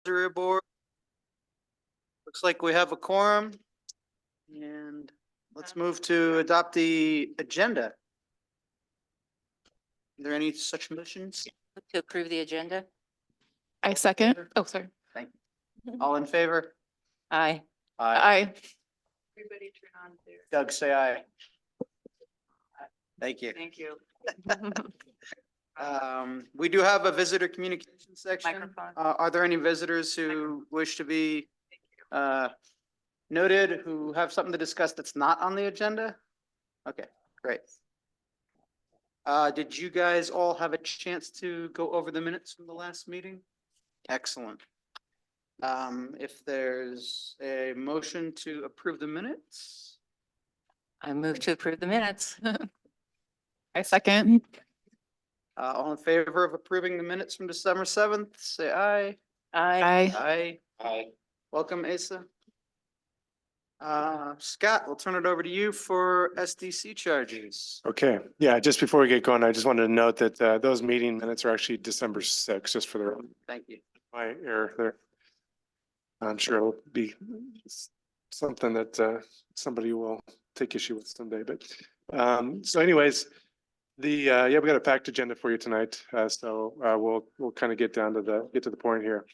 Advisory Board. Looks like we have a quorum. And let's move to adopt the agenda. Are there any such motions? To approve the agenda? I second. Oh, sorry. Thank you. All in favor? Aye. Aye. Everybody turn on there. Doug, say aye. Thank you. Thank you. We do have a visitor communication section. Microphone. Are there any visitors who wish to be noted, who have something to discuss that's not on the agenda? Okay, great. Did you guys all have a chance to go over the minutes from the last meeting? Excellent. If there's a motion to approve the minutes? I move to approve the minutes. I second. All in favor of approving the minutes from December 7th, say aye. Aye. Aye. Aye. Welcome, Asa. Scott, we'll turn it over to you for SDC charges. Okay, yeah, just before we get going, I just wanted to note that those meeting minutes are actually December 6th, just for the Thank you. my error there. I'm sure it'll be something that somebody will take issue with someday, but so anyways, yeah, we got a packed agenda for you tonight. So we'll kind of get to the point here.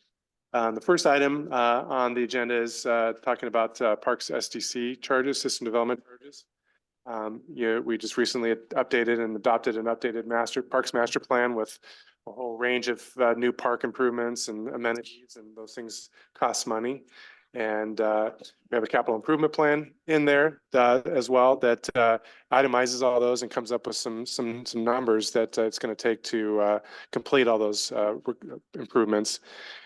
The first item on the agenda is talking about Parks SDC charges, system development charges. We just recently updated and adopted an updated Parks Master Plan with a whole range of new park improvements and amenities, and those things cost money. And we have a capital improvement plan in there as well that itemizes all those and comes up with some numbers that it's going to take to complete all those improvements.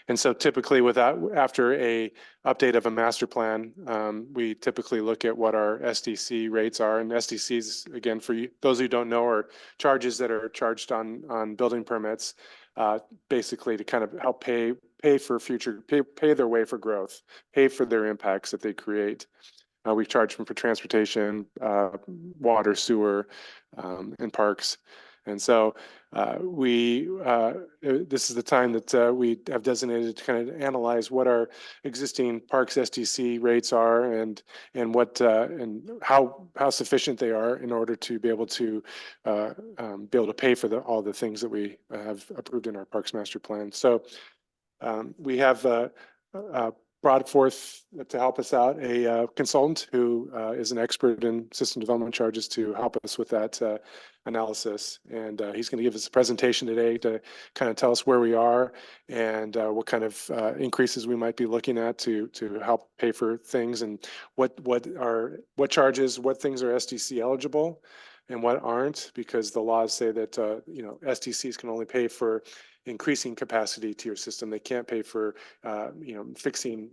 And so typically after a update of a master plan, we typically look at what our SDC rates are. And SDCs, again, for you, those who don't know, are charges that are charged on building permits, basically to kind of help pay for future, pay their way for growth, pay for their impacts that they create. We charge them for transportation, water, sewer, and parks. And so this is the time that we have designated to kind of analyze what our existing parks SDC rates are and what and how sufficient they are in order to be able to pay for all the things that we have approved in our Parks Master Plan. So we have brought forth to help us out a consultant who is an expert in system development charges to help us with that analysis. And he's going to give us a presentation today to kind of tell us where we are and what kind of increases we might be looking at to help pay for things, and what charges, what things are SDC eligible and what aren't, because the laws say that SDCs can only pay for increasing capacity to your system. They can't pay for, fixing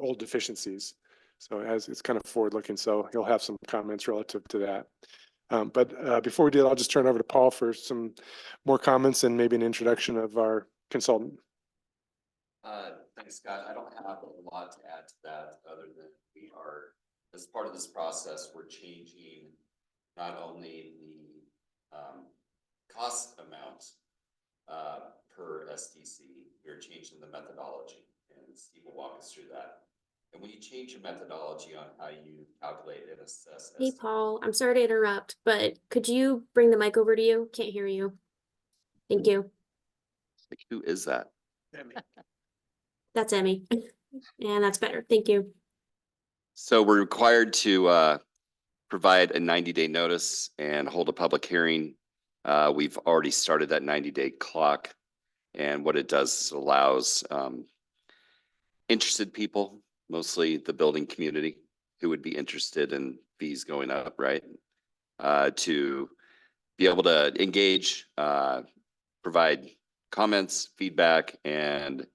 old deficiencies. So it's kind of forward looking. So he'll have some comments relative to that. But before we do that, I'll just turn it over to Paul for some more comments and maybe an introduction of our consultant. Thanks, Scott. I don't have a lot to add to that other than we are, as part of this process, we're changing not only the cost amount per SDC, we're changing the methodology, and Steve will walk us through that. And when you change your methodology on how you calculate and assess. Hey, Paul, I'm sorry to interrupt, but could you bring the mic over to you? Can't hear you. Thank you. Like, who is that? That's Emmy. And that's better. Thank you. So we're required to provide a 90-day notice and hold a public hearing. We've already started that 90-day clock. And what it does is it allows interested people, mostly the building community, who would be interested in fees going up, right? To be able to engage, provide comments, feedback, and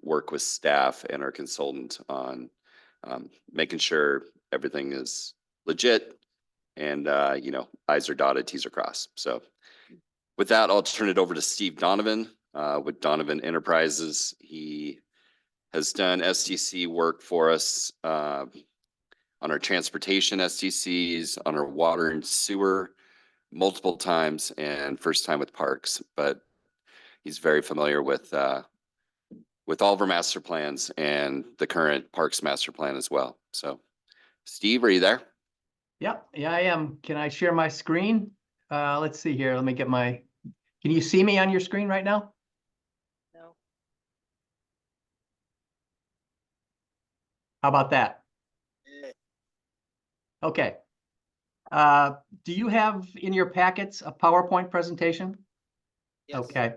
work with staff and our consultant on making sure everything is legit and, I's are dotted, T's are crossed. So with that, I'll turn it over to Steve Donovan with Donovan Enterprises. He has done SDC work for us on our transportation SDCs, on our water and sewer multiple times, and first time with parks. But he's very familiar with with all of our master plans and the current Parks Master Plan as well. So Steve, are you there? Yep, yeah, I am. Can I share my screen? Let's see here. Let me get my, can you see me on your screen right now? No. How about that? Okay. Do you have in your packets a PowerPoint presentation? Yes. Okay.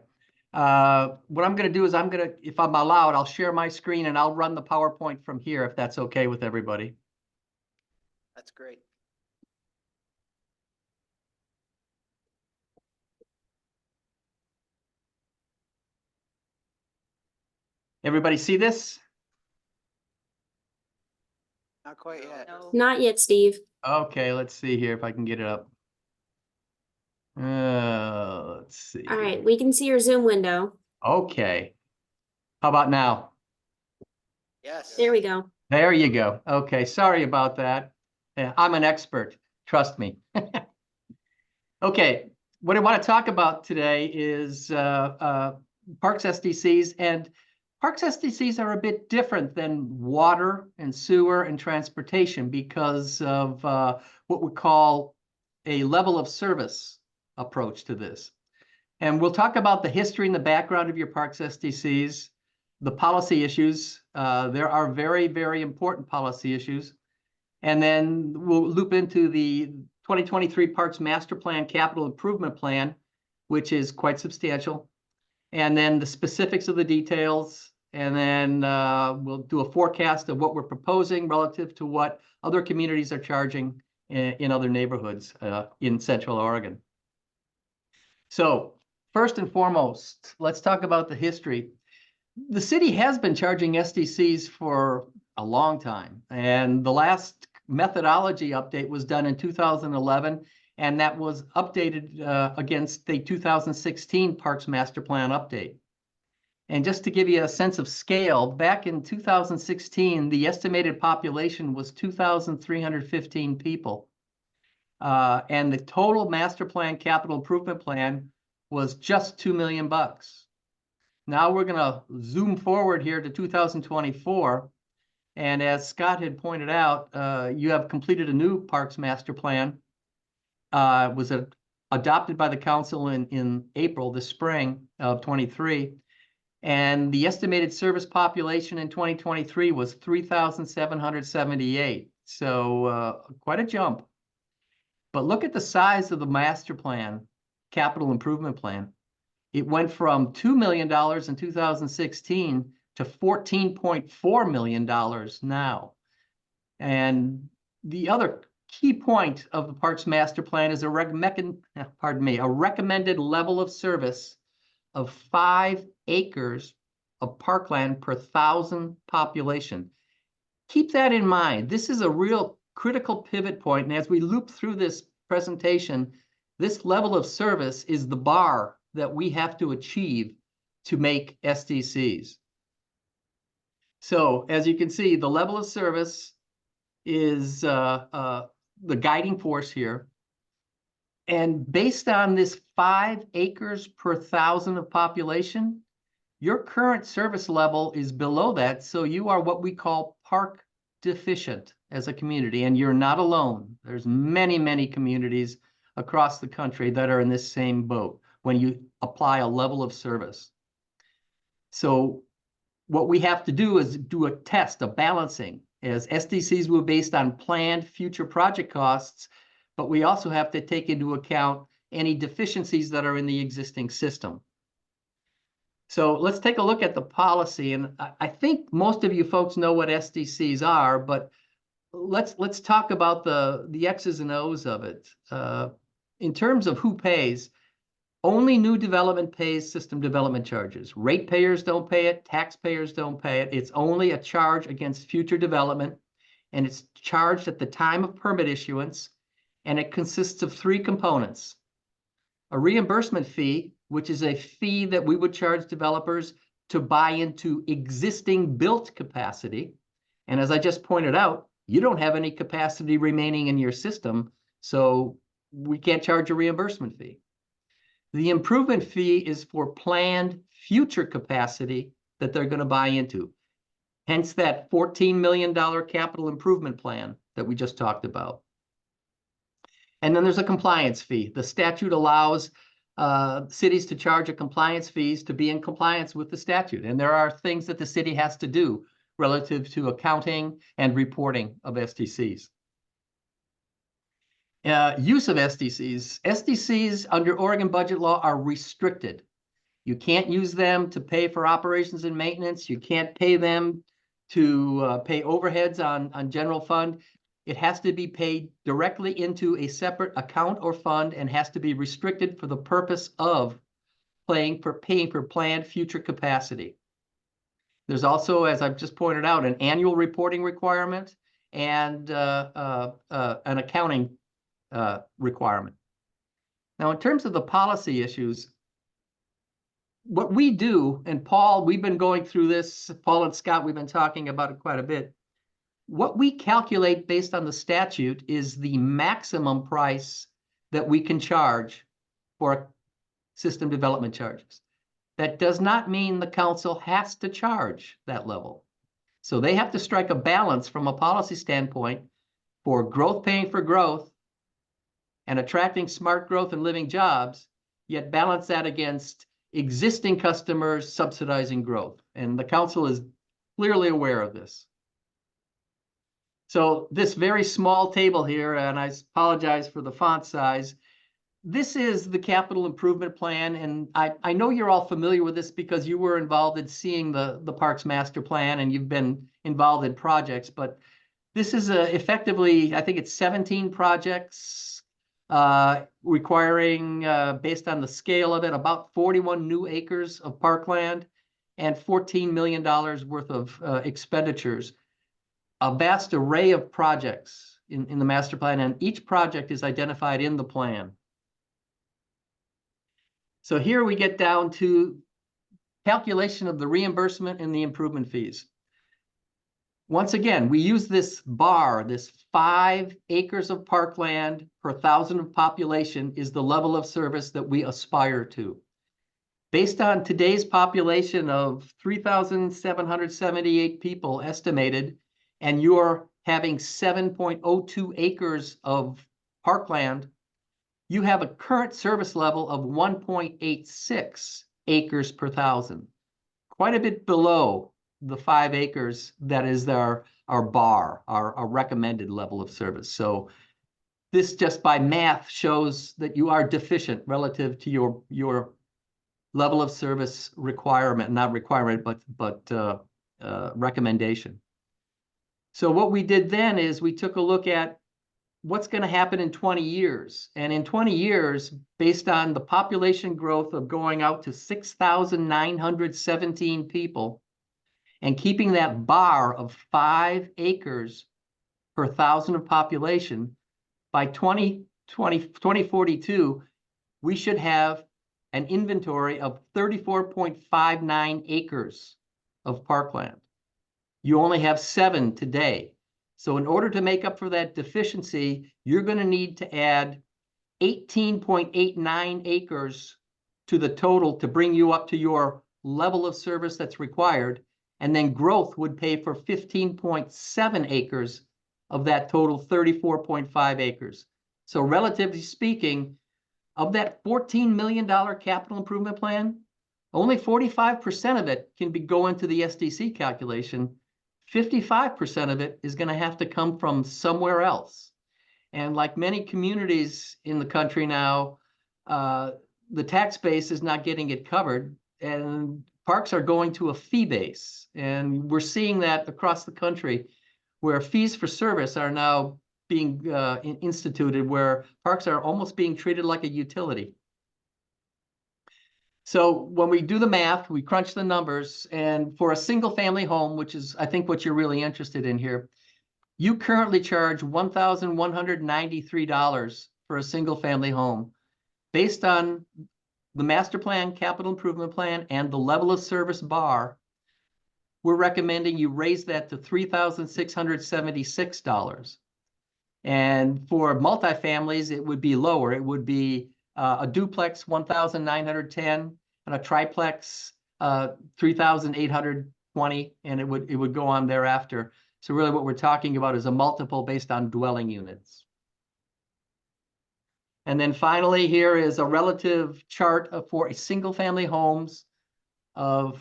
What I'm gonna do is if I'm allowed, I'll share my screen and I'll run the PowerPoint from here if that's okay with everybody. That's great. Everybody see this? Not quite yet. No. Not yet, Steve. Okay, let's see here if I can get it up. Let's see. All right, we can see your Zoom window. Okay. How about now? Yes. There we go. There you go. Okay, sorry about that. Yeah, I'm an expert, trust me. Okay, what I want to talk about today is Parks SDCs, and Parks SDCs are a bit different than water and sewer and transportation because of what we call a level of service approach to this. And we'll talk about the history and the background of your Parks SDCs, the policy issues. There are very, very important policy issues. And then we'll loop into the 2023 Parks Master Plan Capital Improvement Plan, which is quite substantial. And then the specifics of the details. And then we'll do a forecast of what we're proposing relative to what other communities are charging in other neighborhoods in Central Oregon. So first and foremost, let's talk about the history. The city has been charging SDCs for a long time, and the last methodology update was done in 2011, and that was updated against the 2016 Parks Master Plan update. And just to give you a sense of scale, back in 2016, the estimated population was 2,315 people. And the total master plan capital improvement plan was just $2 million. Now we're going to zoom forward here to 2024. And as Scott had pointed out, you have completed a new Parks Master Plan. It was adopted by the council in April, the spring of 23. And the estimated service population in 2023 was 3,778. So quite a jump. But look at the size of the master plan, capital improvement plan. It went from $2 million in 2016 to $14.4 million now. And the other key point of the Parks Master Plan is a recommended level of service of 5 acres of parkland per 1,000 population. Keep that in mind. This is a real critical pivot point. And as we loop through this presentation, this level of service is the bar that we have to achieve to make SDCs. So as you can see, the level of service is the guiding force here. And based on this 5 acres per 1,000 of population, your current service level is below that. So you are what we call park deficient as a community, and you're not alone. There's many, many communities across the country that are in this same boat when you apply a level of service. So what we have to do is do a test, a balancing, as SDCs will be based on planned future project costs, but we also have to take into account any deficiencies that are in the existing system. So let's take a look at the policy. And I think most of you folks know what SDCs are, but let's talk about the X's and O's of it. In terms of who pays, only new development pays system development charges. Ratepayers don't pay it, taxpayers don't pay it. It's only a charge against future development, and it's charged at the time of permit issuance, and it consists of 3 components. A reimbursement fee, which is a fee that we would charge developers to buy into existing built capacity. And as I just pointed out, you don't have any capacity remaining in your system, so we can't charge a reimbursement fee. The improvement fee is for planned future capacity that they're going to buy into. Hence that $14 million capital improvement plan that we just talked about. And then there's a compliance fee. The statute allows cities to charge a compliance fees to be in compliance with the statute. And there are things that the city has to do relative to accounting and reporting of SDCs. Use of SDCs. SDCs under Oregon budget law are restricted. You can't use them to pay for operations and maintenance. You can't pay them to pay overheads on general fund. It has to be paid directly into a separate account or fund and has to be restricted for the purpose of paying for planned future capacity. There's also, as I've just pointed out, an annual reporting requirement and an accounting requirement. Now, in terms of the policy issues, what we do, and Paul, we've been going through this, Paul and Scott, we've been talking about it quite a bit. What we calculate based on the statute is the maximum price that we can charge for system development charges. That does not mean the council has to charge that level. So they have to strike a balance from a policy standpoint for growth paying for growth and attracting smart growth and living jobs, yet balance that against existing customers subsidizing growth. And the council is clearly aware of this. So this very small table here, and I apologize for the font size, this is the capital improvement plan. And I know you're all familiar with this because you were involved in seeing the Parks Master Plan and you've been involved in projects, but this is effectively, I think it's 17 projects requiring, based on the scale of it, about 41 new acres of parkland and $14 million worth of expenditures. A vast array of projects in the master plan, and each project is identified in the plan. So here we get down to calculation of the reimbursement and the improvement fees. Once again, we use this bar, this 5 acres of parkland per 1,000 of population is the level of service that we aspire to. Based on today's population of 3,778 people estimated, and you're having 7.02 acres of parkland, you have a current service level of 1.86 acres per 1,000, quite a bit below the 5 acres that is our bar, our recommended level of service. So this just by math shows that you are deficient relative to your level of service requirement, not requirement, but recommendation. So what we did then is we took a look at what's going to happen in 20 years. And in 20 years, based on the population growth of going out to 6,917 people and keeping that bar of 5 acres per 1,000 of population, by 2042, we should have an inventory of 34.59 acres of parkland. You only have 7 today. So in order to make up for that deficiency, you're going to need to add 18.89 acres to the total to bring you up to your level of service that's required. And then growth would pay for 15.7 acres of that total 34.5 acres. So relatively speaking, of that $14 million capital improvement plan, only 45% of it can go into the SDC calculation. 55% of it is going to have to come from somewhere else. And like many communities in the country now, the tax base is not getting it covered, and parks are going to a fee base. And we're seeing that across the country where fees for service are now being instituted, where parks are almost being treated like a utility. So when we do the math, we crunch the numbers, and for a single family home, which is I think what you're really interested in here, you currently charge $1,193 for a single family home. Based on the master plan, capital improvement plan, and the level of service bar, we're recommending you raise that to $3,676. And for multifamilies, it would be lower. It would be a duplex, $1,910, and a triplex, 3,820, and it would go on thereafter. So really what we're talking about is a multiple based on dwelling units. And then finally, here is a relative chart for single-family homes of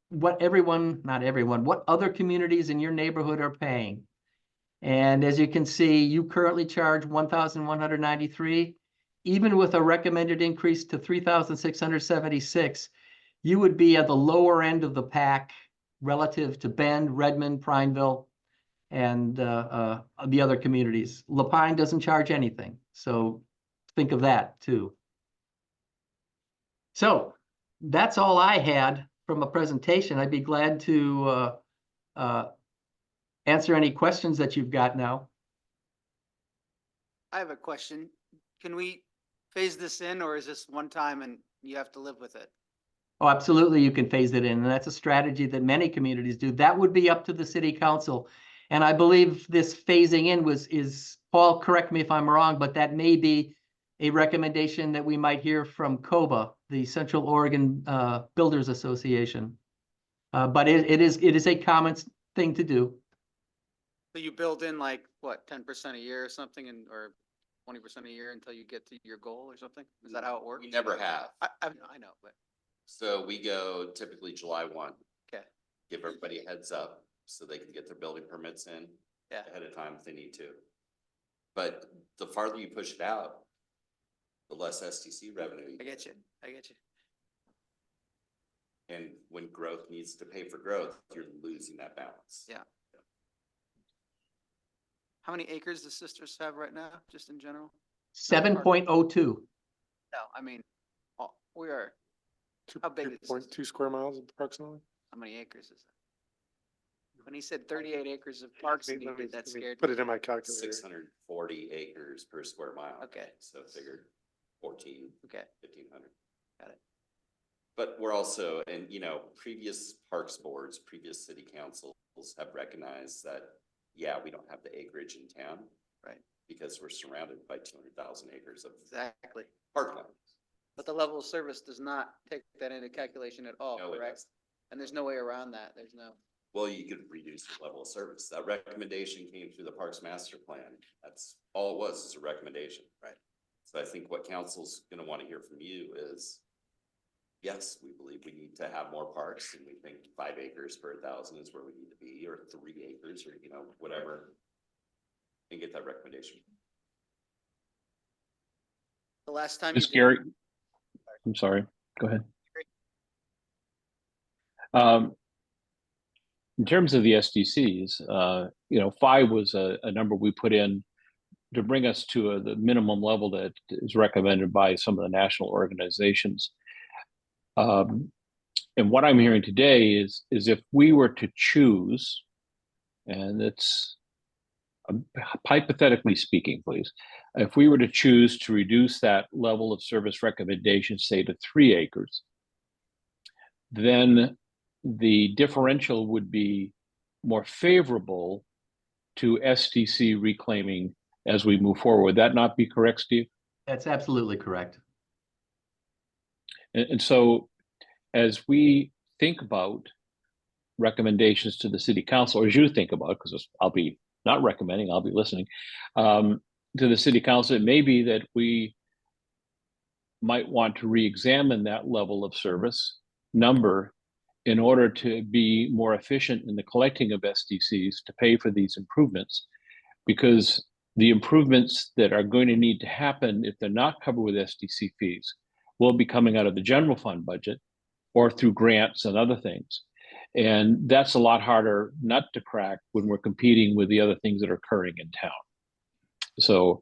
what not everyone, what other communities in your neighborhood are paying. And as you can see, you currently charge 1,193. Even with a recommended increase to 3,676, you would be at the lower end of the pack relative to Bend, Redmond, Prineville, and the other communities. Lapine doesn't charge anything, so think of that too. So that's all I had from a presentation. I'd be glad to answer any questions that you've got now. I have a question. Can we phase this in, or is this one time and you have to live with it? Oh, absolutely, you can phase it in, and that's a strategy that many communities do. That would be up to the city council. And I believe this phasing in is, Paul, correct me if I'm wrong, but that may be a recommendation that we might hear from COBA, the Central Oregon Builders Association. But it is a common thing to do. So you build in like, what, 10% a year or something, and, or 20% a year until you get to your goal or something? Is that how it works? We never have. I know, but, So we go typically July 1. okay, Give everybody a heads up so they can get their building permits in yeah, ahead of time if they need to. But the farther you push it out, the less STC revenue. I get you, I get you. And when growth needs to pay for growth, you're losing that balance. Yeah. How many acres does Sisters have right now, just in general? 7.02. No, I mean, we are, how big is this? 2.2 square miles approximately. How many acres is that? When he said 38 acres of parks, Let me- let me- that let me scared Put me. it in my calculator. 640 acres per square mile. Okay. So figured 14, Okay, 1,500. got it. But we're also, and previous parks boards, previous city councils have recognized that, yeah, we don't have the acreage in town. Right. Because we're surrounded by 200,000 acres of Exactly. parkland. But the level of service does not take that into calculation at all, No, it correct? doesn't. And there's no way around that. There's no, Well, you could reduce the level of service. That recommendation came through the Parks Master Plan. That's all it was, is a recommendation. Right. So I think what council's gonna wanna hear from you is, yes, we believe we need to have more parks, and we think 5 acres per 1,000 is where we need to be, or 3 acres, or whatever. And get that recommendation. the last time. Ms. you did- Gary, I'm sorry, go ahead. In terms of the SDCs, 5 was a number we put in to bring us to the minimum level that is recommended by some of the national organizations. And what I'm hearing today is if we were to choose, and it's hypothetically speaking, please, if we were to choose to reduce that level of service recommendation, say to 3 acres, then the differential would be more favorable to STC reclaiming as we move forward. Would that not be correct, Steve? That's absolutely correct. And so as we think about recommendations to the city council, or as you think about, because I'll be not recommending, I'll be listening, to the city council, it may be that we might want to re-examine that level of service number in order to be more efficient in the collecting of SDCs to pay for these improvements, because the improvements that are going to need to happen, if they're not covered with SDC fees, will be coming out of the general fund budget or through grants and other things. And that's a lot harder nut to crack when we're competing with the other things that are occurring in town. So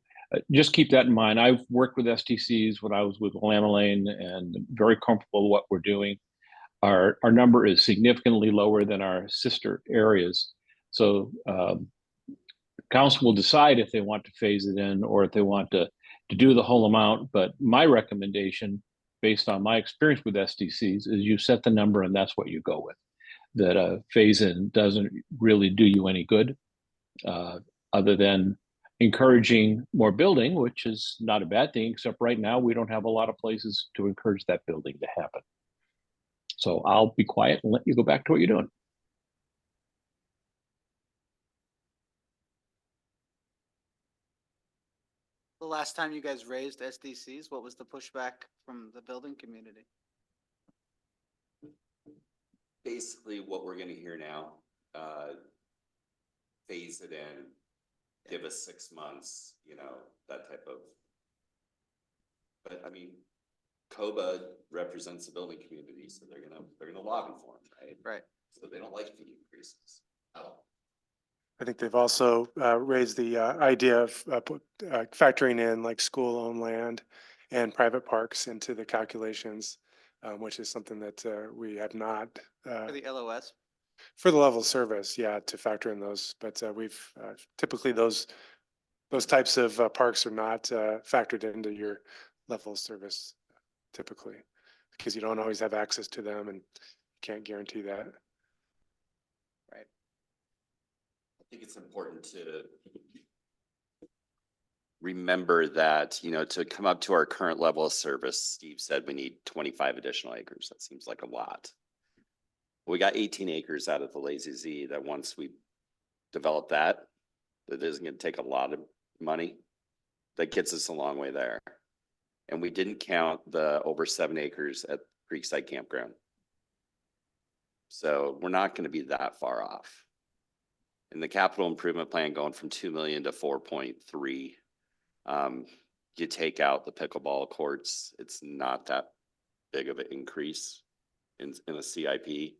just keep that in mind. I've worked with SDCs when I was with Willamette Lane, and very comfortable with what we're doing. Our number is significantly lower than our sister areas. So council will decide if they want to phase it in or if they want to do the whole amount. But my recommendation, based on my experience with SDCs, is you set the number and that's what you go with. That a phase in doesn't really do you any good, other than encouraging more building, which is not a bad thing, except right now we don't have a lot of places to encourage that building to happen. So So I'll be quiet and let you go back to what you're doing. The last time you guys raised SDCs, what was the pushback from the building community? Basically, what we're gonna hear now, phase it in, give us 6 months, that type of. But I mean, COBA represents the building community, so they're gonna lobby for them, right? Right. So they don't like fee increases. I think they've also raised the idea of factoring in like school-owned land and private parks into the calculations, which is something that we have not For the LOS? for the level of service, yeah, to factor in those. But we've typically those types of parks are not factored into your level of service typically, because you don't always have access to them and can't guarantee that. I think it's important to remember that, to come up to our current level of service, Steve said we need 25 additional acres. That seems like a lot. We got 18 acres out of the Lazy Z that once we develop that isn't gonna take a lot of money. That gets us a long way there. And we didn't count the over 7 acres at Creekside Campground. So we're not gonna be that far off. In the capital improvement plan going from 2 million to 4.3, you take out the pickleball courts, it's not that big of an increase in a CIP.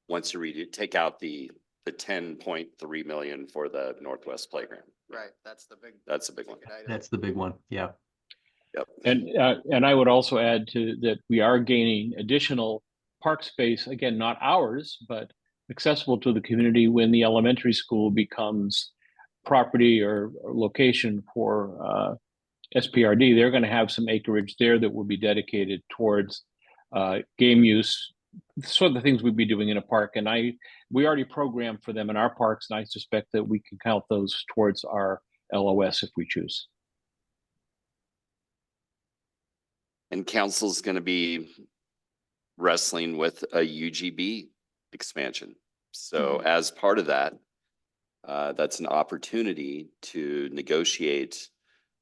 Once you take out the 10.3 million for the Northwest Playground. Right, that's the big. That's a big one. ticket item. That's the big one. Yeah. Yep. And I would also add to that we are gaining additional park space, again, not ours, but accessible to the community when the elementary school becomes property or location for SPRD. They're going to have some acreage there that will be dedicated towards game use, sort of the things we'd be doing in a park. And we already programmed for them in our parks, and I suspect that we can count those towards our LOS if we choose. And council's gonna be wrestling with a UGB expansion. So as part of that, that's an opportunity to negotiate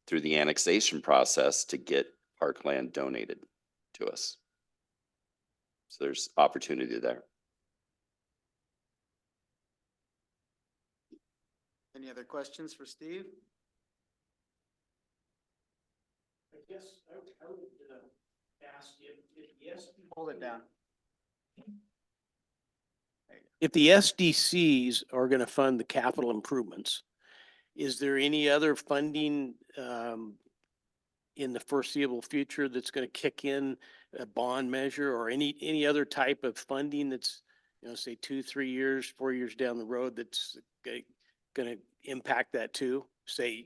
through the annexation process to get parkland donated to us. So there's opportunity there. Any other questions for Steve? I guess I would ask if yes. Hold it down. If the SDCs are going to fund the capital improvements, is there any other funding in the foreseeable future that's going to kick in a bond measure or any other type of funding that's, say 2, 3 years, 4 years down the road that's going to impact that too? Say,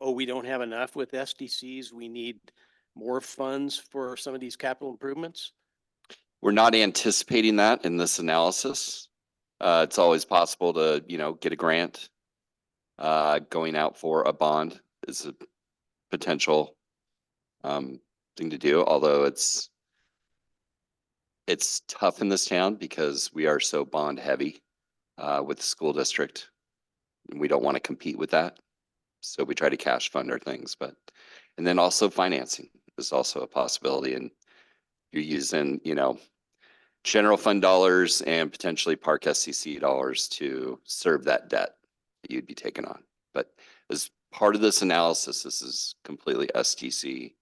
oh, we don't have enough with SDCs. We need more funds for some of these capital improvements. We're not anticipating that in this analysis. It's always possible to, get a grant. Going out for a bond is a potential thing to do, although it's tough in this town because we are so bond heavy with the school district. And we don't want to compete with that. So we try to cash fund our things, and then also financing is also a possibility. And you're using, general fund dollars and potentially Park SCC dollars to serve that debt that you'd be taking on. But as part of this analysis, this is completely STC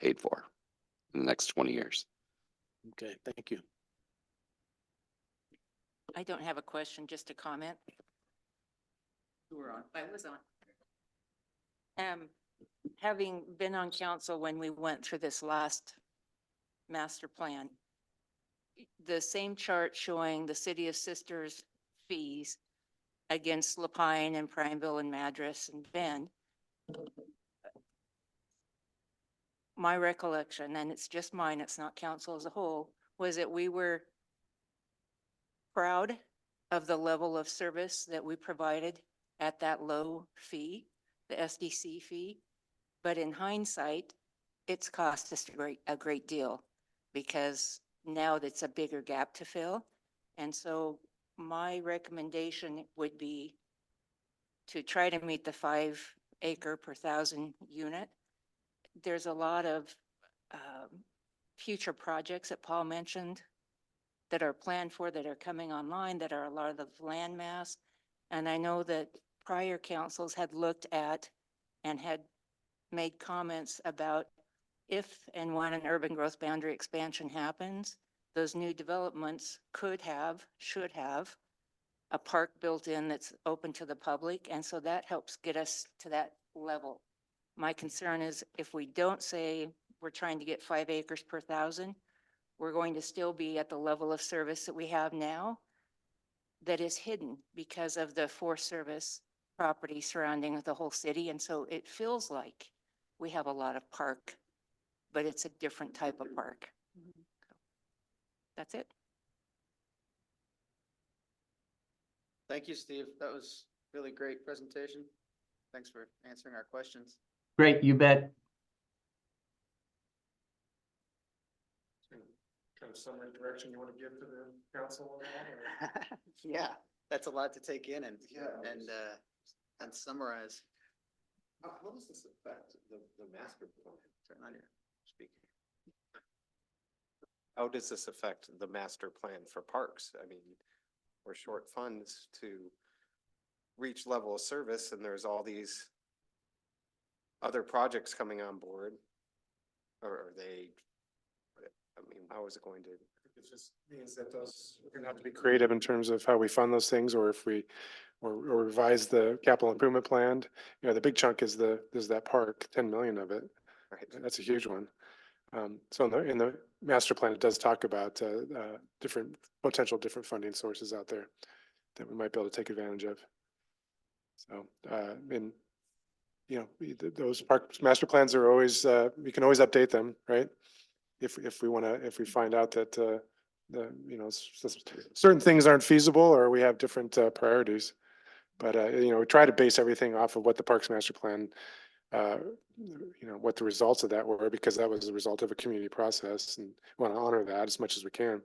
paid for in the next 20 years. Okay, thank you. I don't have a question, just a comment. You were on. I was on. Having been on council when we went through this last master plan, the same chart showing the City of Sisters fees against Lapine and Prineville and Madras and Bend. My recollection, and it's just mine, it's not council as a whole, was that we were proud of the level of service that we provided at that low fee, the SDC fee. But in hindsight, it's cost us a great deal because now that's a bigger gap to fill. And so my recommendation would be to try to meet the 5 acre per 1,000 unit. There's a lot of future projects that Paul mentioned that are planned for, that are coming online, that are a lot of the land mass. And I know that prior councils had looked at and had made comments about if and when an urban growth boundary expansion happens, those new developments could have, should have a park built in that's open to the public. And so that helps get us to that level. My concern is if we don't say we're trying to get 5 acres per 1,000, we're going to still be at the level of service that we have now that is hidden because of the Forest Service property surrounding the whole city. And so it feels like we have a lot of park, but it's a different type of park. That's it. Thank you, Steve. That was really great presentation. Thanks for answering our questions. Great, you bet. Kind of summary direction you want to give to the council on that? Or? Yeah, that's a lot to take in and summarize. How does this affect the master plan? Turn on your speaker. How does this affect the master plan for parks? I mean, we're short funds to reach level of service and there's all these other projects coming on board. Or are they, I mean, how is it going to? It just means that we're gonna have to be creative in terms of how we fund those things, or if we, or revise the capital improvement plan. You know, the big chunk is that park, 10 million of it. Right. That's a huge one. So in the master plan, it does talk about different funding sources out there that we might be able to take advantage of. So, and you know, those park master plans are always, we can always update them, right? If we find out that you know, certain things aren't feasible or we have different priorities. But you know, we try to base everything off of what the Parks Master Plan, you know, what the results of that were, because that was the result of a community process, and we want to honor that as much as we can.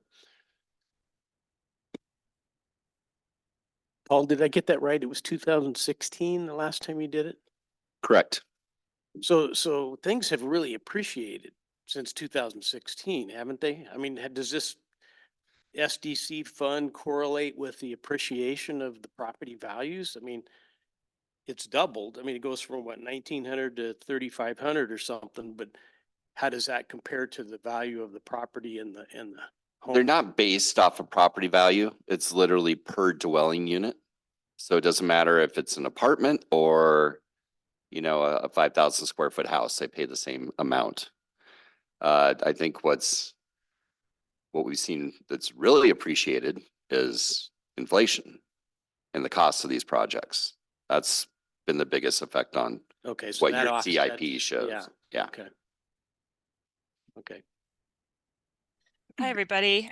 Paul, did I get that right? It was 2016, the last time you did it? Correct. So things have really appreciated since 2016, haven't they? I mean, does this SDC fund correlate with the appreciation of the property values? I mean, it's doubled. I mean, it goes from what, 1,900 to 3,500 or something, but how does that compare to the value of the property in the home? They're not based off of property value. It's literally per dwelling unit. So it doesn't matter if it's an apartment or, you know, a 5,000 square foot house, they pay the same amount. I think what we've seen that's really appreciated is inflation and the cost of these projects. That's been the biggest effect on Okay, so what that your offsets- CIP shows. Yeah. Yeah. Okay. Okay. Hi, everybody.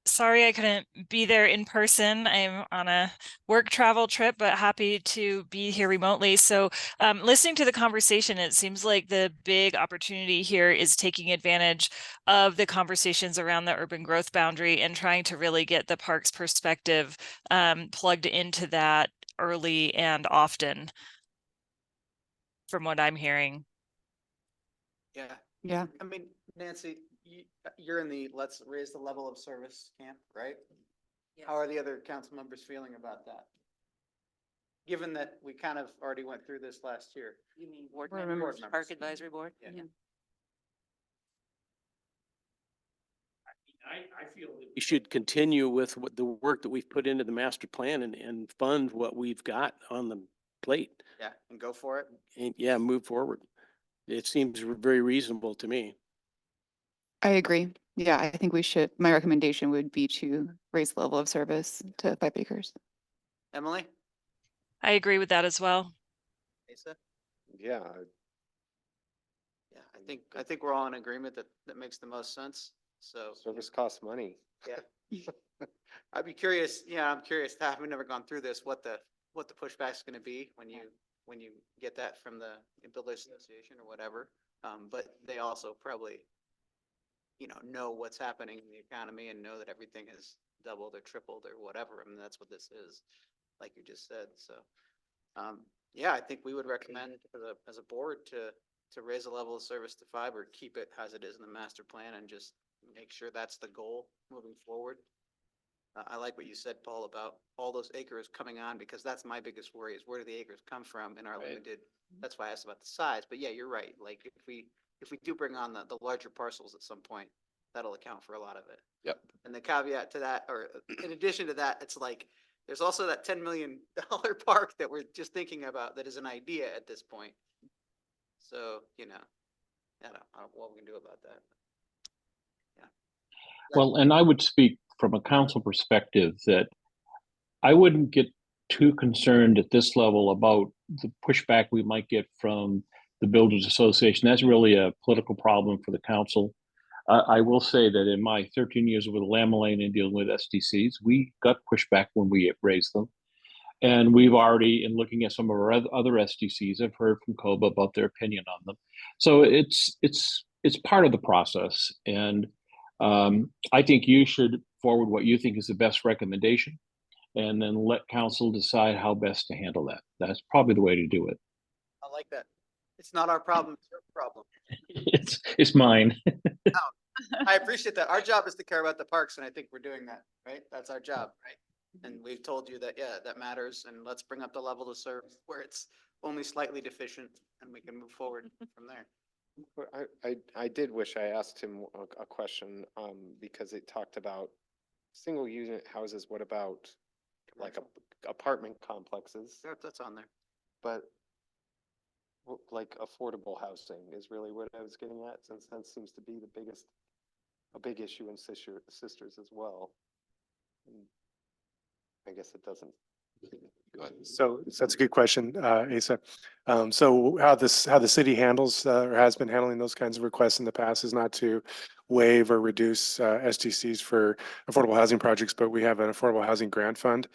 Sorry I couldn't be there in person. I'm on a work travel trip, but happy to be here remotely. So listening to the conversation, it seems like the big opportunity here is taking advantage of the conversations around the urban growth boundary and trying to really get the parks perspective plugged into that early and often, from what I'm hearing. Yeah, Yeah. I mean, Nancy, you're in the let's raise the level of service camp, right? Yes. How are the other council members feeling about that? Given that we kind of already went through this last year. You mean board Board members, members. Park Advisory Board? Yeah. I feel that we should continue with what the work that we've put into the master plan and fund what we've got on the plate. Yeah, and go for it. And yeah, move forward. It seems very reasonable to me. I agree. Yeah, I think we should, my recommendation would be to raise the level of service to 5 acres. Emily? I agree with that as well. Asa? Yeah, Yeah, I think we're all in agreement that that makes the most sense. So, service costs money. yeah. I'd be curious, yeah, I'm curious, having never gone through this, what the pushback's gonna be when you get that from the Builders Association or whatever. But they also probably know what's happening in the economy and know that everything has doubled or tripled or whatever. I mean, that's what this is, like you just said. So, yeah, I think we would recommend as a board to raise the level of service to 5 or keep it as it is in the master plan and just make sure that's the goal moving forward. I like what you said, Paul, about all those acres coming on, because that's my biggest worry is where do the acres come from in our Right. limited, that's why I asked about the size, but yeah, you're right. Like if we do bring on the larger parcels at some point, that'll account for a lot of it. Yep. And the caveat to that, or in addition to that, it's like, there's also that $10 million park that we're just thinking about that is an idea at this point. So, I don't know what we can do about that. Yeah. Well, and I would speak from a council perspective that I wouldn't get too concerned at this level about the pushback we might get from the Builders Association. That's really a political problem for the council. I will say that in my 13 years with Lamb-Lane and dealing with SDCs, we got pushback when we raised them. And we've already, in looking at some of our other SDCs, I've heard from COBA about their opinion on them. So it's part of the process. And I think you should forward what you think is the best recommendation and then let council decide how best to handle that. That's probably the way to do it. I like that. It's not our problem, it's your problem. It's mine. I appreciate that. Our job is to care about the parks, and I think we're doing that, right? That's our job, right? And we've told you that, yeah, that matters, and let's bring up the level of service where it's only slightly deficient, and we can move forward from there. Well, I did wish I asked him a question, because it talked about single unit houses. What about like apartment complexes? Yeah, that's on there. But like affordable housing is really what I was getting at, since that seems to be a big issue in Sisters as well. And I guess it doesn't. So that's a good question, Asa. So how the city handles or has been handling those kinds of requests in the past is not to waive or reduce SDCs for affordable housing projects, but we have an affordable housing grant fund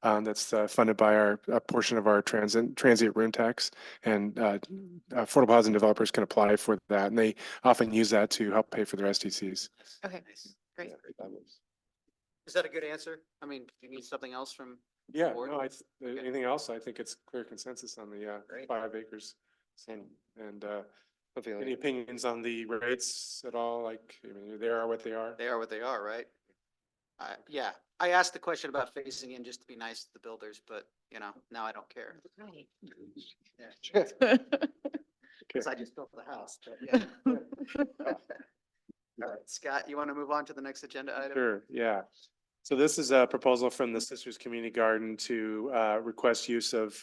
that's funded by a portion of our transient room tax, and affordable housing developers can apply for that, and they often use that to help pay for their SDCs. Okay, Nice. great. Yeah, that was- Is that a good answer? I mean, do you need something else from? Yeah, Board? no, anything else? I think it's clear consensus on the Great. 5 acres. And And I feel any like- opinions on the rates at all? Like, I mean, they are what they are. They are what they are, right? Yeah, I asked the question about phasing in just to be nice to the builders, but now I don't care. Yeah. Cause I just built the house, but yeah. All right, Scott, you want to move on to the next agenda item? Sure, yeah. So this is a proposal from the Sisters Community Garden to request use of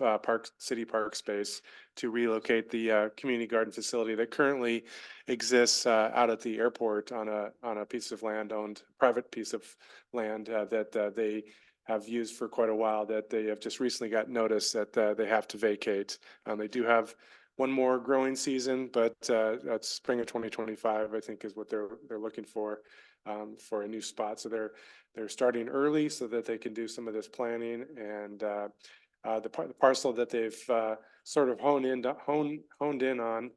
city park space to relocate the community garden facility that currently exists out at the airport on a piece of land private piece of land that they have used for quite a while, that they have just recently got notice that they have to vacate. They do have one more growing season, but that's spring of 2025, I think, is what they're looking for a new spot. So they're starting early so that they can do some of this planning, and the parcel that they've sort of honed in on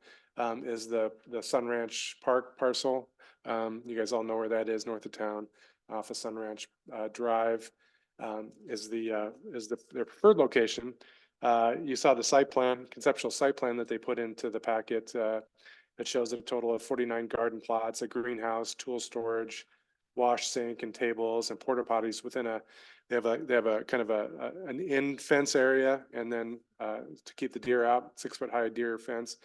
is the Sun Ranch Park parcel. You guys all know where that is, north of town, off of Sun Ranch Drive, is their preferred location. You saw the conceptual site plan that they put into the packet. It shows a total of 49 garden plots, a greenhouse, tool storage, wash sink and tables and porta potties within they have a kind of an in fence area, and then to keep the deer out, 6-foot high deer fence,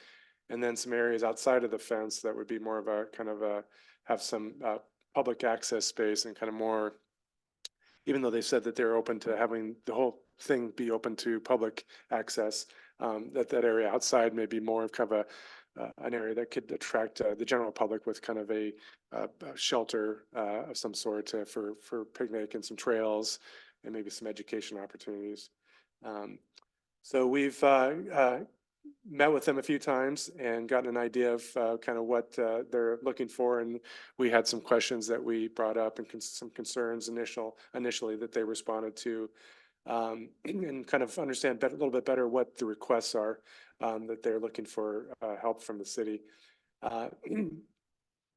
and then some areas outside of the fence that would be more of a kind of have some public access space and kind of more, even though they said that they're open to having the whole thing be open to public access, that area outside may be more of kind of an area that could attract the general public with kind of a shelter of some sort for picnic and some trails and maybe some education opportunities. So we've met with them a few times and gotten an idea of kind of what they're looking for, and we had some questions that we brought up and some concerns initially that they responded to, and kind of understand a little bit better what the requests are that they're looking for help from the city.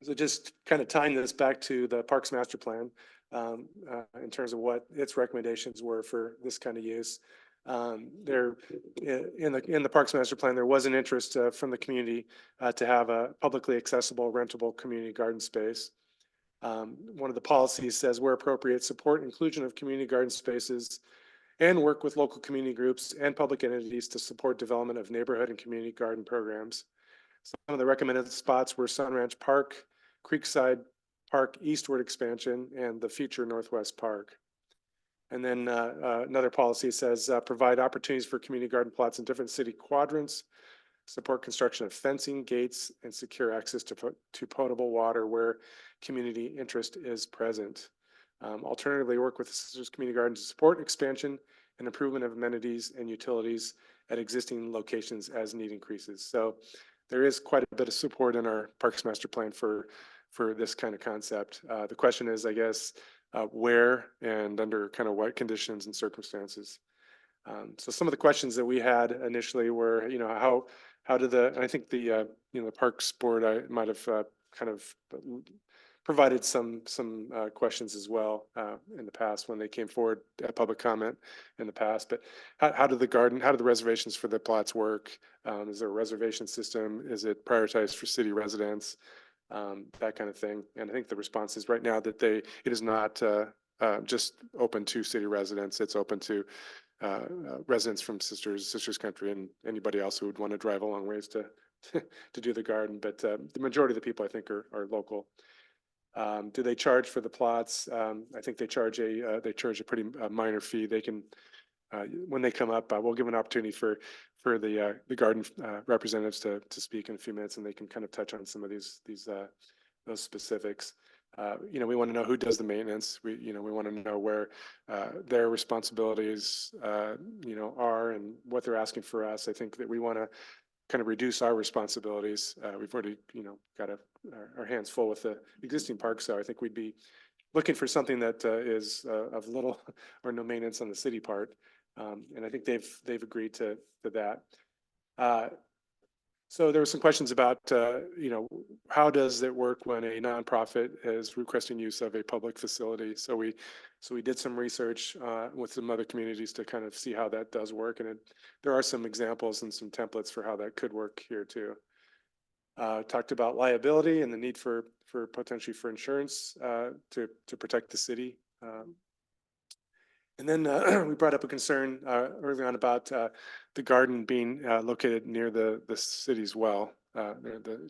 So just kind of tying this back to the Parks Master Plan, in terms of what its recommendations were for this kind of use. There, in the Parks Master Plan, there was an interest from the community to have a publicly accessible rentable community garden space. One of the policies says where appropriate, support inclusion of community garden spaces and work with local community groups and public entities to support development of neighborhood and community garden programs. Some of the recommended spots were Sun Ranch Park, Creekside Park Eastward Expansion, and the future Northwest Park. And then another policy says provide opportunities for community garden plots in different city quadrants, support construction of fencing, gates, and secure access to potable water where community interest is present. Alternatively, work with the Sisters Community Garden to support expansion and improvement of amenities and utilities at existing locations as need increases. So there is quite a bit of support in our Parks Master Plan for this kind of concept. The question is, I guess, where and under kind of what conditions and circumstances. So some of the questions that we had initially were, you know, how did I think the, you know, the Parks Board, I might have kind of provided some questions as well in the past when they came forward at public comment in the past. But how do the reservations for the plots work? Is there a reservation system? Is it prioritized for city residents? That kind of thing. And I think the response is right now that it is not just open to city residents. It's open to residents from Sisters Country and anybody else who would want to drive a long ways to do the garden. But the majority of the people I think are local. Do they charge for the plots? I think they charge a pretty minor fee. They can when they come up, we'll give an opportunity for the garden representatives to speak in a few minutes, and they can kind of touch on some of those specifics. You know, we want to know who does the maintenance. We want to know where their responsibilities you know are and what they're asking for us. I think that we want to kind of reduce our responsibilities. We've already, you know, got our hands full with the existing park, so I think we'd be looking for something that is of little or no maintenance on the city part, and I think they've agreed to that. So there were some questions about, you know, how does it work when a nonprofit is requesting use of a public facility? So we did some research with some other communities to kind of see how that does work, and there are some examples and some templates for how that could work here too. Talked about liability and the need for potentially for insurance to protect the city. And then we brought up a concern early on about the garden being located near the city's well.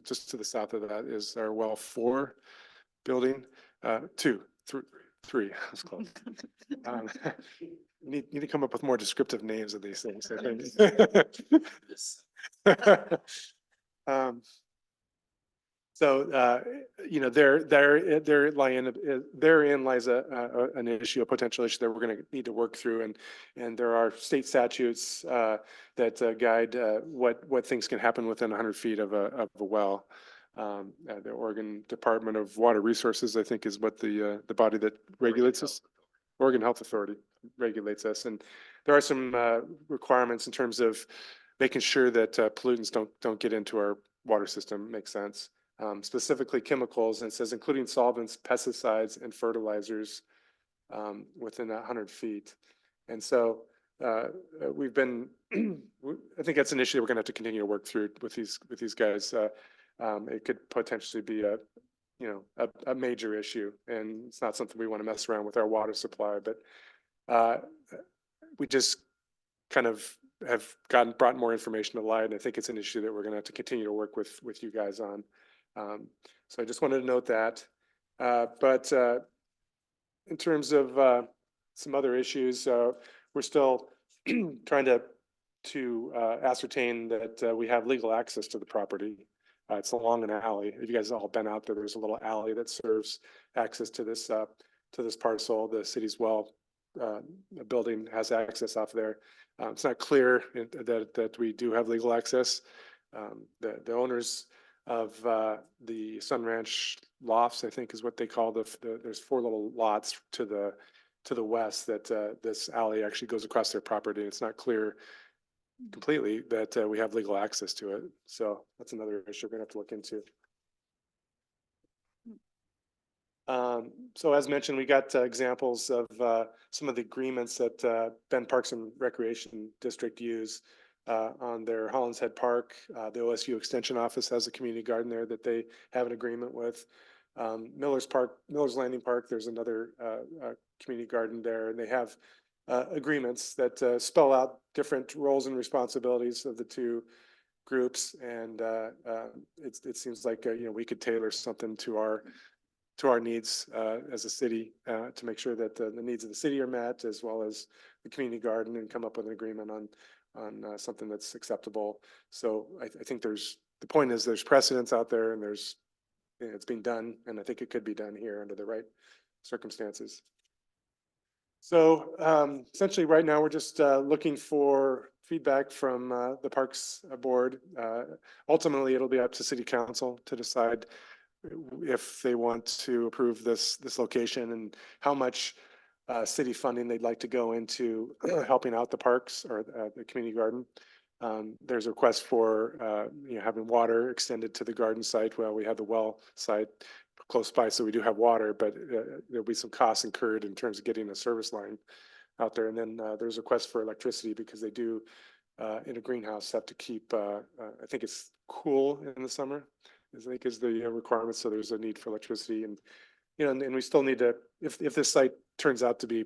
Just to the south of that is our well 4 building, 3. That's close. Need to come up with more descriptive names of these things, I think. So, you know, therein lies an issue, a potential issue that we're going to need to work through, and there are state statutes that guide what things can happen within 100 feet of a well. The Oregon Department of Water Resources, I think, is what the body that regulates us. Oregon Health Authority regulates us, and there are some requirements in terms of making sure that pollutants don't get into our water system. Makes sense. Specifically chemicals, and it says including solvents, pesticides, and fertilizers within 100 feet. And so we've been, I think that's an issue that we're going to have to continue to work through with these guys. It could potentially be a major issue, and it's not something we want to mess around with our water supply. But we just kind of have brought more information to light, and I think it's an issue that we're going to have to continue to work with you guys on. So I just wanted to note that. But in terms of some other issues, we're still trying to ascertain that we have legal access to the property. It's along an alley. If you guys have all been out there, there's a little alley that serves access to this parcel. The city's well building has access off there. It's not clear that we do have legal access. The owners of the Sun Ranch lofts, I think is what they call there's 4 little lots to the west that this alley actually goes across their property. It's not clear completely that we have legal access to it. So that's another issue we're gonna have to look into. So as mentioned, we got examples of some of the agreements that Bend Parks and Recreation District use on their Holland's Head Park. The OSU Extension Office has a community garden there that they have an agreement with. Miller's Landing Park, there's another community garden there, and they have agreements that spell out different roles and responsibilities of the two groups. And it seems like we could tailor something to our needs as a city to make sure that the needs of the city are met, as well as the community garden, and come up with an agreement on something that's acceptable. So I think the point is there's precedents out there, and it's being done, and I think it could be done here under the right circumstances. So essentially right now we're just looking for feedback from the Parks Board. Ultimately, it'll be up to City Council to decide if they want to approve this location and how much city funding they'd like to go into helping out the parks or the community garden. There's a request for having water extended to the garden site. Well, we have the well site close by, so we do have water, but there'll be some costs incurred in terms of getting a service line out there. And then there's a request for electricity because they do in a greenhouse have to keep I think it's cool in the summer, I think is the requirement. So there's a need for electricity, and and we still need to, if this site turns out to be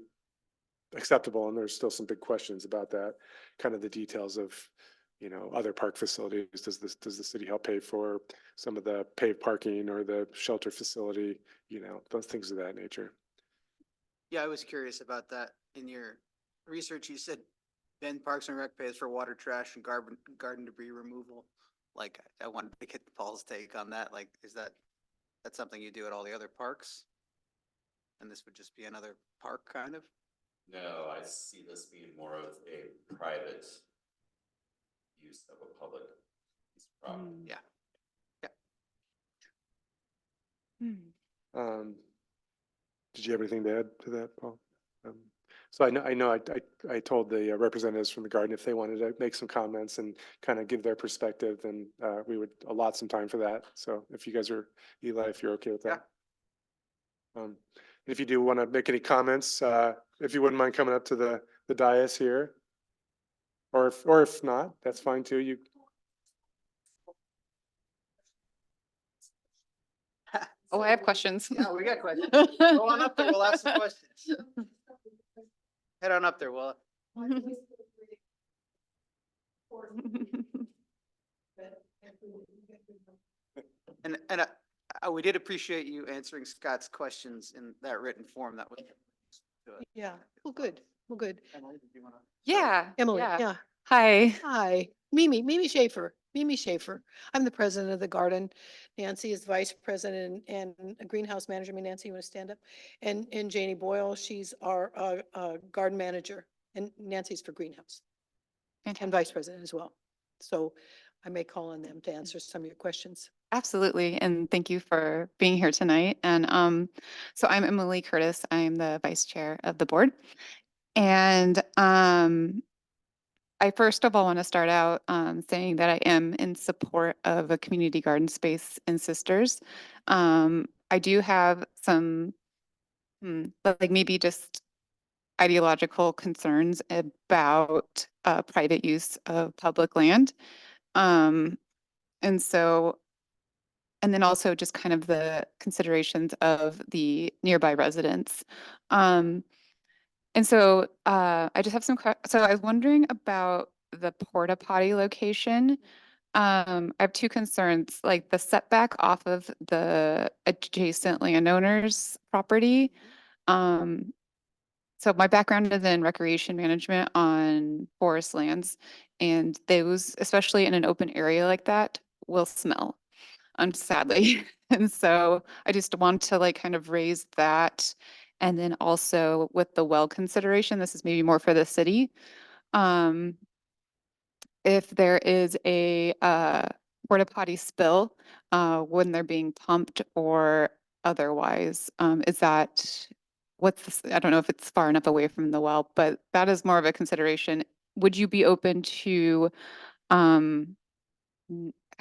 acceptable, and there's still some big questions about that, kind of the details of other park facilities. Does the city help pay for some of the paved parking or the shelter facility, those things of that nature. Yeah, I was curious about that. In your research, you said Bend Parks and Rec pays for water, trash, and garden debris removal. Like, I wanted to get Paul's take on that. Like, that's something you do at all the other parks? And this would just be another park, kind of? No, I see this being more of a private use of a public piece of property. Yeah. Did you have anything to add to that, Paul? So I told the representatives from the garden if they wanted to make some comments and kind of give their perspective, then we would allot some time for that. So if you guys are, Eli, if you're okay with that. If you do want to make any comments, if you wouldn't mind coming up to the dais here, or if not, that's fine too. You. Oh, I have questions. Yeah, we got questions. Go on up there, we'll ask some questions. Head on up there, Willa. And we did appreciate you answering Scott's questions in that written form. That was. Yeah, well, good, well, good. Emily, did you wanna- Yeah. Emily, yeah. yeah. Hi. Hi, Mimi Schaefer. I'm the president of the garden. Nancy is vice president and a greenhouse manager. Nancy, you want to stand up? And Janie Boyle, she's our garden manager, and Nancy's for greenhouse and vice president as well. So I may call on them to answer some of your questions. Absolutely. And thank you for being here tonight. And so I'm Emily Curtis. I'm the vice chair of the board. And I first of all want to start out saying that I am in support of a community garden space in Sisters. I do have some like maybe just ideological concerns about private use of public land. And then also just kind of the considerations of the nearby residents. And so I just have so I was wondering about the porta potty location. I have two concerns, like the setback off of the adjacent landowner's property. So my background is in recreation management on forest lands, and those, especially in an open area like that, will smell, sadly. And so I just want to like kind of raise that. And then also with the well consideration, this is maybe more for the city. If there is a porta potty spill when they're being pumped or otherwise, I don't know if it's far enough away from the well, but that is more of a consideration. Would you be open to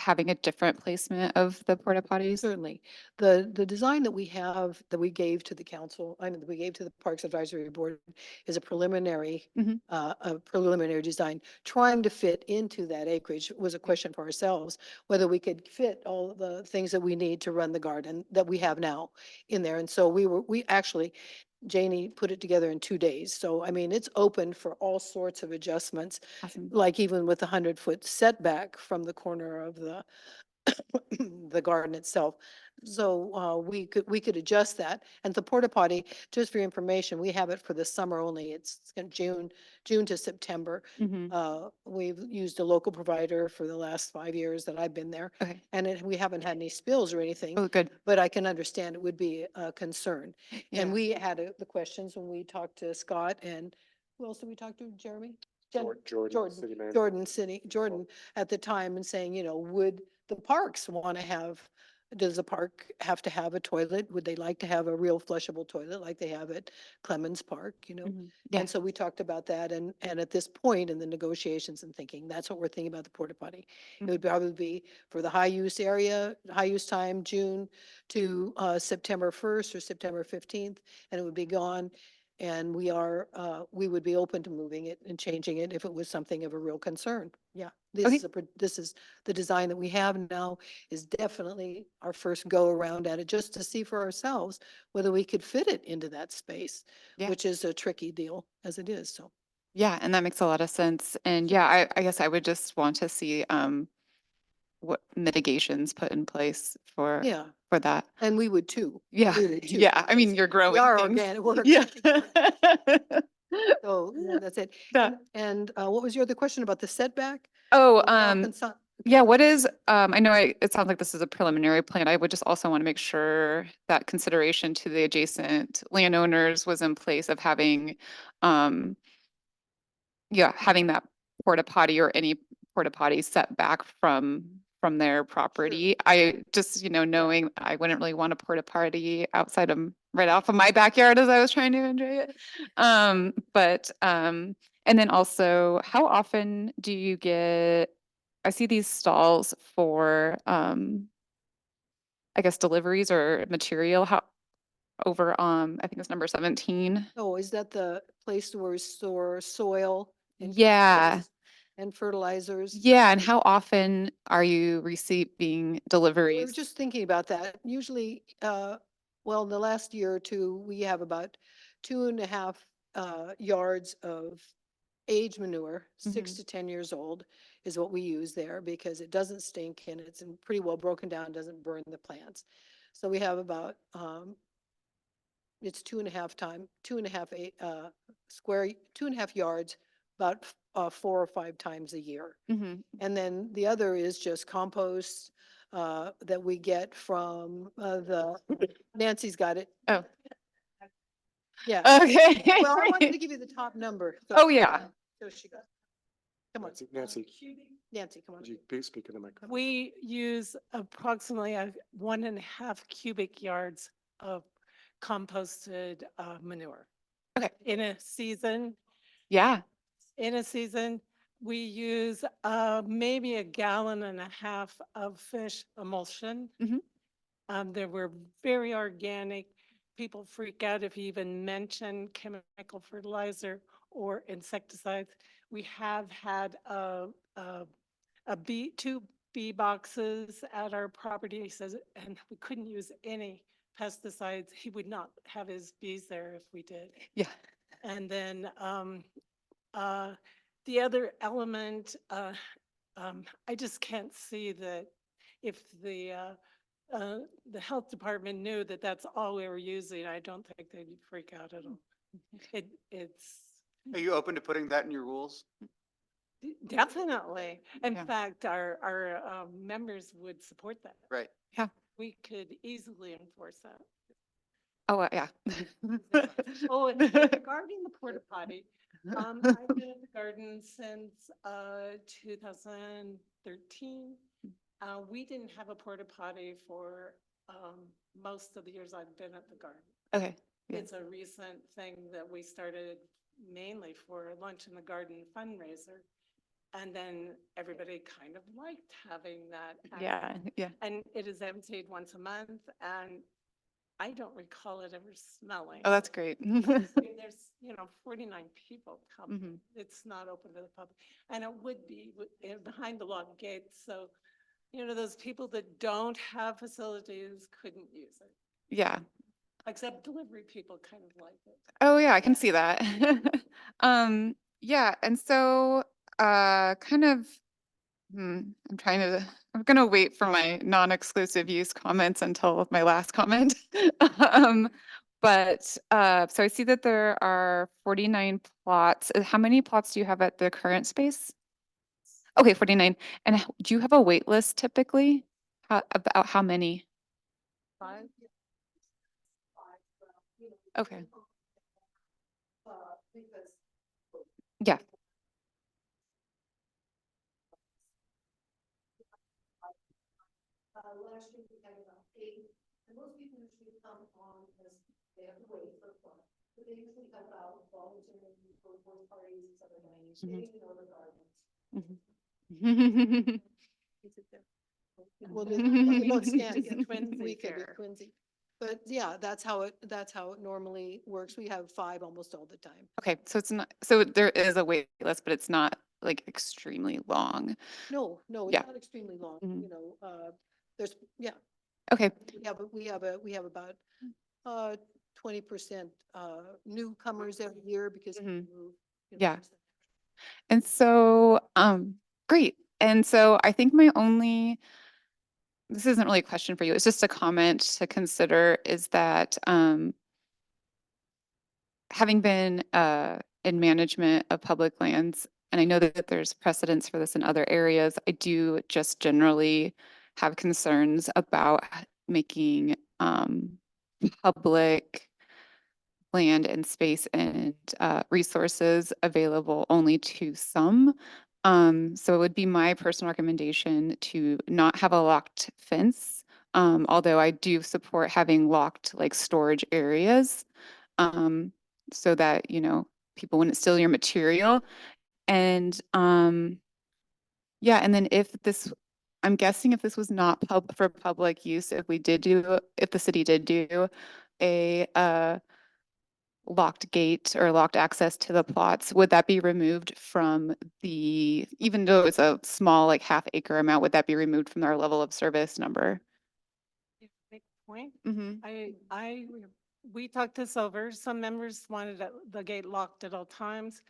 having a different placement of the porta potties? Certainly. The design that we have, that we gave to the council, I mean, that we gave to the Parks Advisory Board is a preliminary, Mhm. a preliminary design. Trying to fit into that acreage was a question for ourselves, whether we could fit all the things that we need to run the garden that we have now in there. And so we actually, Janie put it together in 2 days. So, I mean, it's open for all sorts of adjustments, Awesome. like even with the 100-foot setback from the corner of the garden itself. So we could adjust that. And the porta potty, just for your information, we have it for the summer only. It's in June to September. Mhm. We've used a local provider for the last 5 years that I've been there. Okay. And we haven't had any spills or anything, Oh, good. but I can understand it would be a concern. Yeah. And we had the questions when we talked to Scott and who else did we talk to, Jeremy? Jordan at the time and saying, you know, would the parks want to have, does the park have to have a toilet? Would they like to have a real flushable toilet like they have at Clemens Park, you know? Mhm. Yeah. And so we talked about that and at this point in the negotiations and thinking, that's what we're thinking about the porta potty. It would probably be for the high use area, high use time, June to September 1st or September 15th, and it would be gone. And we would be open to moving it and changing it if it was something of a real concern. Yeah, Okay. this is the design that we have now is definitely our first go around at it, just to see for ourselves whether we could fit it into that space, Yeah. which is a tricky deal as it is, so. Yeah, and that makes a lot of sense. And yeah, I guess I would just want to see what mitigations put in place Yeah, for that. and we would too. Yeah, We would too, yeah. I mean, because you're growing We are things. organic, we're Yeah. organic. So yeah, that's it. Yeah. And what was your other question about the setback? Oh, Are we all consi- yeah, what is, I know it sounds like this is a preliminary plan. I would just also want to make sure that consideration to the adjacent landowners was in place of having, having that porta potty or any porta potty set back from their property. I just, knowing I wouldn't really want a porta potty outside of, right off of my backyard as I was trying to enjoy it. And then also, how often do you get, I see these stalls for, I guess deliveries or material, how, over, I think it's number 17. Oh, is that the place where we store soil? And Yeah. chemicals and fertilizers? Yeah, and how often are you receiving We were deliveries? just thinking about that. Usually, well, in the last year or two, we have about 2.5 yards of aged manure, 6 Mhm. to 10 years old is what we use there because it doesn't stink and it's pretty well broken down, doesn't burn the plants. So we have about, it's 2.5 yards, about 4 or 5 times a year. Mhm. And then the other is just compost that we get from Nancy's got it. Oh. Yeah. Okay. Well, I wanted to give you the top number. so- Oh, yeah. So she got. Come on. Nancy, Nancy, come on. would you be speaking to my? We use approximately 1.5 cubic yards of composted manure. Okay. In a season, Yeah. we use maybe 1.5 gallons of fish emulsion. Mhm. They were very organic. People freak out if you even mention chemical fertilizer or insecticides. We have had two bee boxes at our property. He says, and we couldn't use any pesticides. He would not have his bees there if we did. Yeah. And then the other element, I just can't see that if the health department knew that that's all we were using, I don't think they'd freak out at all. It's Are you open to putting that in your rules? definitely. In Yeah. fact, our members would support that. Right. We could easily enforce that. Oh, yeah. Oh, and regarding the porta potty, I've been at the garden since 2013. We didn't have a porta potty for most of the years I've been at the garden. Okay. Yeah. It's a recent thing that we started mainly for Lunch in the Garden fundraiser. And then everybody kind of liked having that. Yeah, access. yeah. And it is emptied once a month, and I don't recall it ever smelling. Oh, that's great. I mean, there's, 49 people come. Mhm. It's not open to the public. And it would be behind the locked gates. So, those people that don't have facilities couldn't use it. Yeah. Except delivery people kind of like it. Oh, yeah, I can see that. Yeah, and so, kind of, I'm gonna wait for my non-exclusive use comments until my last comment. Um, but, so I see that there are 49 plots. How many plots do you have at the current space? Okay, 49. And do you have a wait list typically? About how many? 5. Okay. Yeah. Last year we had about 8, and most people usually come on because they have to wait for a flight. But they usually come out volunteering for board parties and stuff like that. They even know the gardens. Well, we don't stand, we could be twinsy. But yeah, that's how it normally works. We have 5 almost all the time. Okay, so it's not, so there is a wait list, but it's not like extremely long. No, it's Yeah. not extremely long, Mhm. there's, yeah, Okay, we have about 20% newcomers every year because we Mhm. move. Yeah. and so, great. And so I think this isn't really a question for you, it's just a comment to consider is that, having been, in management of public lands, and I know that there's precedents for this in other areas, I do just generally have concerns about making, public land and space and resources available only to some. So it would be my personal recommendation to not have a locked fence. Although I do support having locked like storage areas, so that, people wouldn't steal your material. And yeah, and then I'm guessing if this was not for public use, if the city did do a locked gate or locked access to the plots, would that be removed from even though it's a small, like half-acre amount, would that be removed from our level of service number? Big point. Mm-hmm. We talked this over. Some members wanted the gate locked at all times,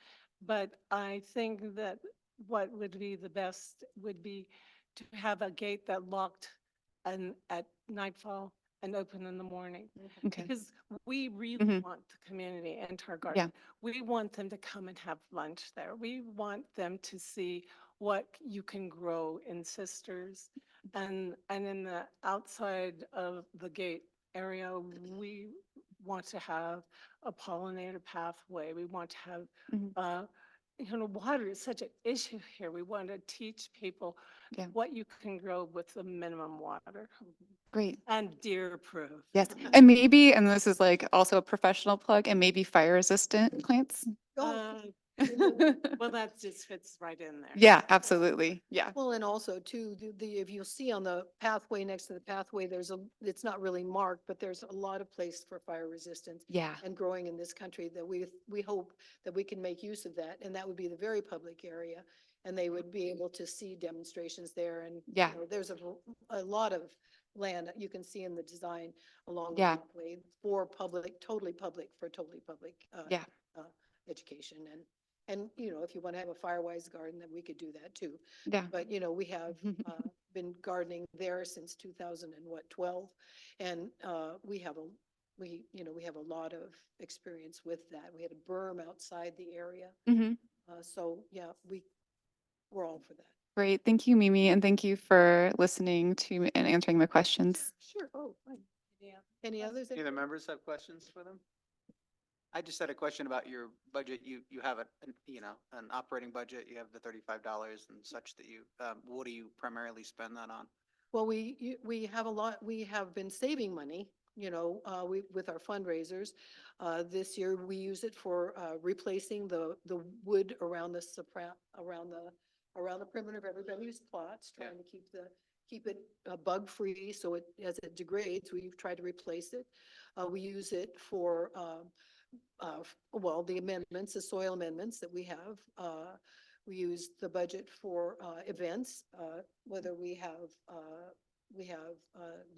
but I think that what would be the best would be to have a gate that locked at nightfall and open in the morning. Okay. Because we really Mhm. want the community into our Yeah. garden. We want them to come and have lunch there. We want them to see what you can grow in Sisters. And in the outside of the gate area, we want to have a pollinator pathway. We want to have, Mhm. water is such an issue here. We want to teach people Yeah. what you can grow with the minimum water. Great. And deer proof. Yes. And maybe, and this is like also a professional plug, and maybe fire resistant plants. Well, that just fits right in there. Yeah, absolutely. Yeah. Well, and also too, if you'll see on the pathway, next to the pathway, it's not really marked, but there's a lot of place for fire resistance Yeah. and growing in this country that we hope that we can make use of that. And that would be the very public area. And they would be able to see demonstrations there. And Yeah. there's a lot of land that you can see in the design along the Yeah. pathway for totally public Yeah. education. And, if you want to have a Firewise garden, then we could do that too. Yeah. But, we have been gardening there since 2012. And we have a lot of experience with that. We had a berm outside the area. Mm-hmm. So, yeah, we're all for that. Great. Thank you, Mimi. And thank you for listening to me and answering my questions. Sure. Oh, fine. Yeah. Any others? Any other members have questions for them? I just had a question about your budget. You have an operating budget. You have the $35 and such that what do you primarily spend that on? Well, we have a lot, we have been saving money, with our fundraisers. This year, we use it for replacing the wood around the around the perimeter of everybody's plots, Yeah. trying to keep it bug-free, so it, as it degrades, we've tried to replace it. We use it for, well, the amendments, the soil amendments that we have. We use the budget for, events, whether we have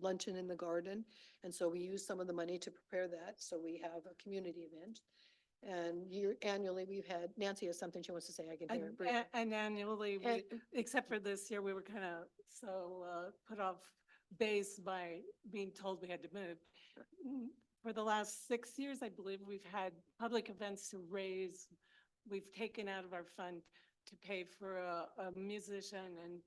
luncheon in the garden. And so we use some of the money to prepare that. So we have a community event. And annually, we've had, Nancy has something she wants to say, I can hear her. And, briefly. and annually, And- except for this year, we were kind of put off base by being told we had to move. For the last 6 years, I believe we've had public events to raise, we've taken out of our fund to pay for a musician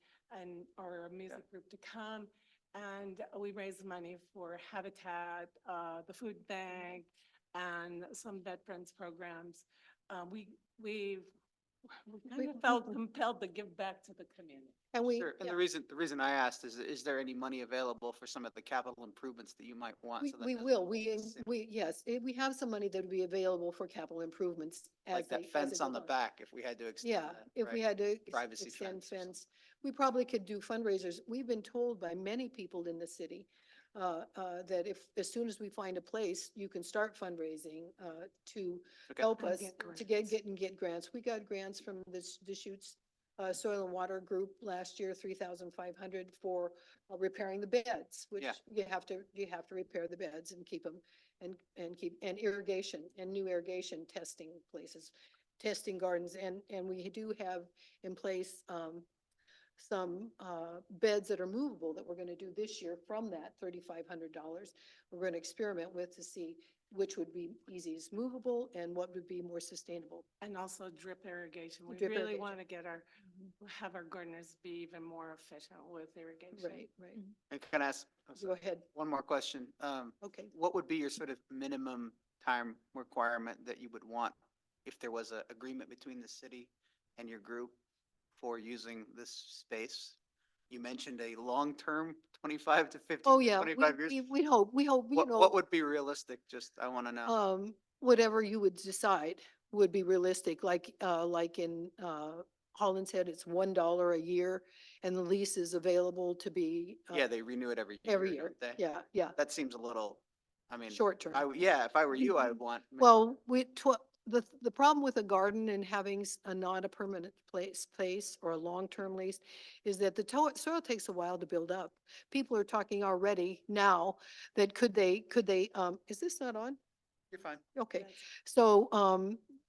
or a music group to come. And we raise money for Habitat, the food bank, and some veterans programs. We've kind of felt compelled to give back to the community. And we, Sure, and yeah, the reason I asked is there any money available for some of the capital improvements that you might want? we, so that we doesn't will, sit yes, we have some money that would be available for capital improvements as Like they. that as fence they on go the back, if we had to extend Yeah, that, if we right? had to Privacy extend fence or something. fence, we probably could do fundraisers. We've been told by many people in the city that if, as soon as we find a place, you can start fundraising to Okay. help And us get to grants. get grants. We got grants from the Deschutes Soil and Water Group last year, 3,500 for repairing the beds, which Yeah. you have to repair the beds and keep them and irrigation and new irrigation testing places, testing gardens. And we do have in place, some beds that are movable that we're going to do this year from that $3,500. We're going to experiment with to see which would be easiest movable and what would be more sustainable. And also drip irrigation. We Drip really irrigation. want to get have our gardeners be even more efficient with irrigation. Right, right. And can I ask Go ahead. one more question? Okay. What would be your sort of minimum time requirement that you would want if there was an agreement between the city and your group for using this space? You mentioned a long-term, 25 to 50, Oh, yeah. 25 years. We hope, you know. What would be realistic? Just, I want to know. Whatever you would decide would be realistic, like in, Holland's Head, it's $1 a year and the lease is available to be. Yeah, they renew it every Every year, year. don't they? Yeah, yeah, That seems a little, I mean. short term. Yeah, if I were you, I would want. Well, the problem with a garden and having a not a permanent place or a long-term lease is that the soil takes a while to build up. People are talking already now that could they, is this not on? You're fine. Okay, so,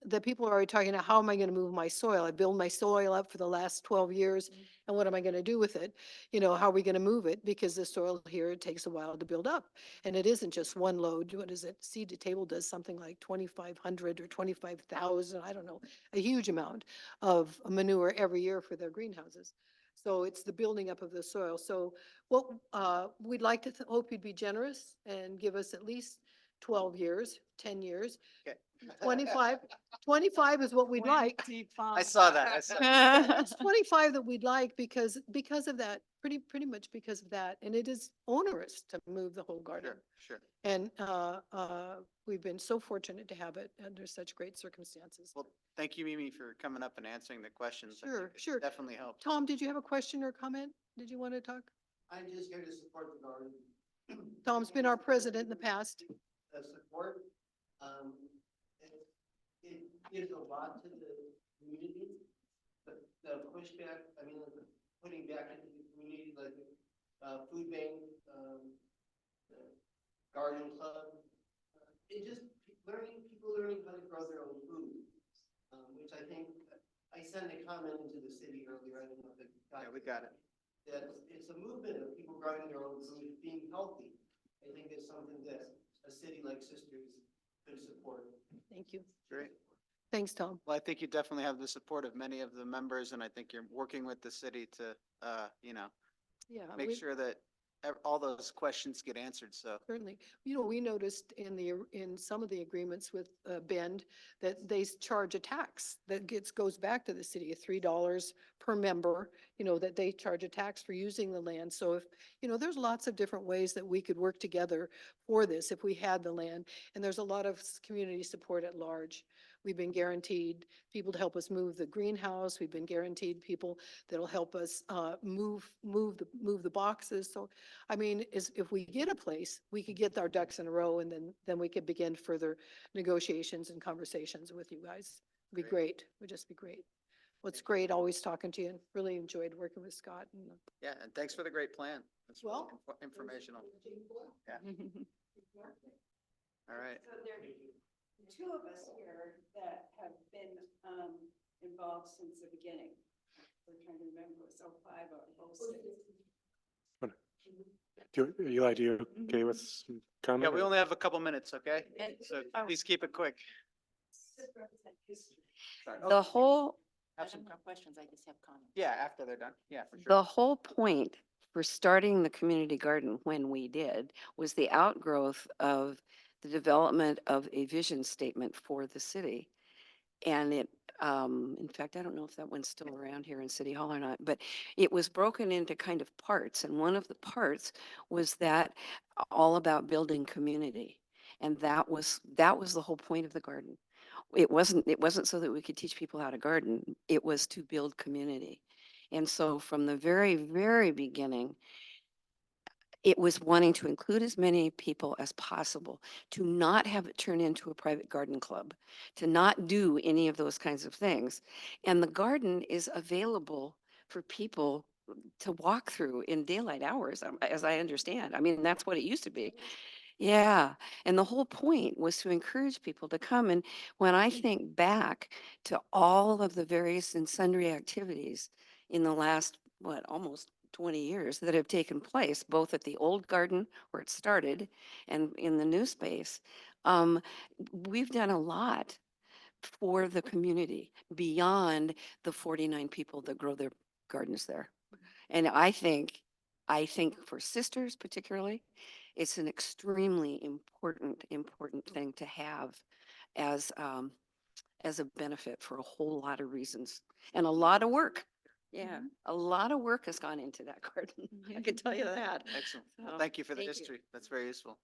the people are already talking about, how am I gonna move my soil? I build my soil up for the last 12 years, and what am I gonna do with it? You know, how are we gonna move it? Because the soil here, it takes a while to build up. And it isn't just one load. What is it? Seed to Table does something like 2,500 or 25,000, I don't know, a huge amount of manure every year for their greenhouses. So it's the building up of the soil. So what, we'd like to hope you'd be generous and give us at least 12 years, 10 years. Okay. 25 is what we'd like. I saw that. I saw It's 25 that we'd like because of that, pretty much because of that. And it is onerous to move the whole garden. Sure, sure. And we've been so fortunate to have it under such great circumstances. Well, thank you, Mimi, for coming up and answering the questions. I Sure, think it sure. Definitely helped. Tom, did you have a question or comment? Did you want to talk? I'm just here to support the garden. Tom's been our president in the past. Support, it gives a lot to the community, but the pushback, I mean, like, putting back into the community, like, food bank, the garden club, it just people learning how to grow their own food, which I think, I sent a comment into the city earlier, I don't know if it got. Yeah, we got it. That it's a movement of people growing their own food, being healthy. I think it's something that a city like Sisters could support. Thank you. Great. Thanks, Tom. Well, I think you definitely have the support of many of the members, and I think you're working with the city to, Yeah. make we- sure that all those questions get answered, so. Certainly. You know, we noticed in some of the agreements with Bend that they charge a tax that goes back to the city, $3 per member, you know, that they charge a tax for using the land. So if, you know, there's lots of different ways that we could work together for this if we had the land. And there's a lot of community support at large. We've been guaranteed people to help us move the greenhouse. We've been guaranteed people that'll help us move the boxes. So, I mean, if we get a place, we could get our ducks in a row, and then we could begin further negotiations and conversations with you guys. It'd be great. Would just be great. Well, it's great always talking to you, and really enjoyed working with Scott. And Yeah, and thanks for the great plan. It's really Well, informational. Yeah. All right. So there are two of us here that have been involved since the beginning. We're trying to remember, it's 05 or 06. Eli, do you okay with some comment? Yeah, we only have a couple minutes, okay? And- So please keep it quick. Sorry. Oh, The whole. I have some have no questions, I just have comments. Yeah, after they're done. Yeah, for sure. The whole point for starting the community garden when we did was the outgrowth of the development of a vision statement for the city. And it, in fact, I don't know if that one's still around here in City Hall or not, but it was broken into kind of parts. And one of the parts was that all about building community. And that was the whole point of the garden. It wasn't so that we could teach people how to garden. It was to build community. And so from the very, very beginning, it was wanting to include as many people as possible, to not have it turn into a private garden club, to not do any of those kinds of things. And the garden is available for people to walk through in daylight hours, as I understand. I mean, that's what it used to be. Yeah, and the whole point was to encourage people to come. And when I think back to all of the various and sundry activities in the last, almost 20 years that have taken place, both at the old garden where it started and in the new space, we've done a lot for the community beyond the 49 people that grow their gardens there. And I think for sisters particularly, it's an extremely important thing to have as a benefit for a whole lot of reasons and a lot of work. Yeah, a lot of work has gone into that garden. I can tell you that. Excellent. Well, So, thank you for the thank you. history. That's very useful.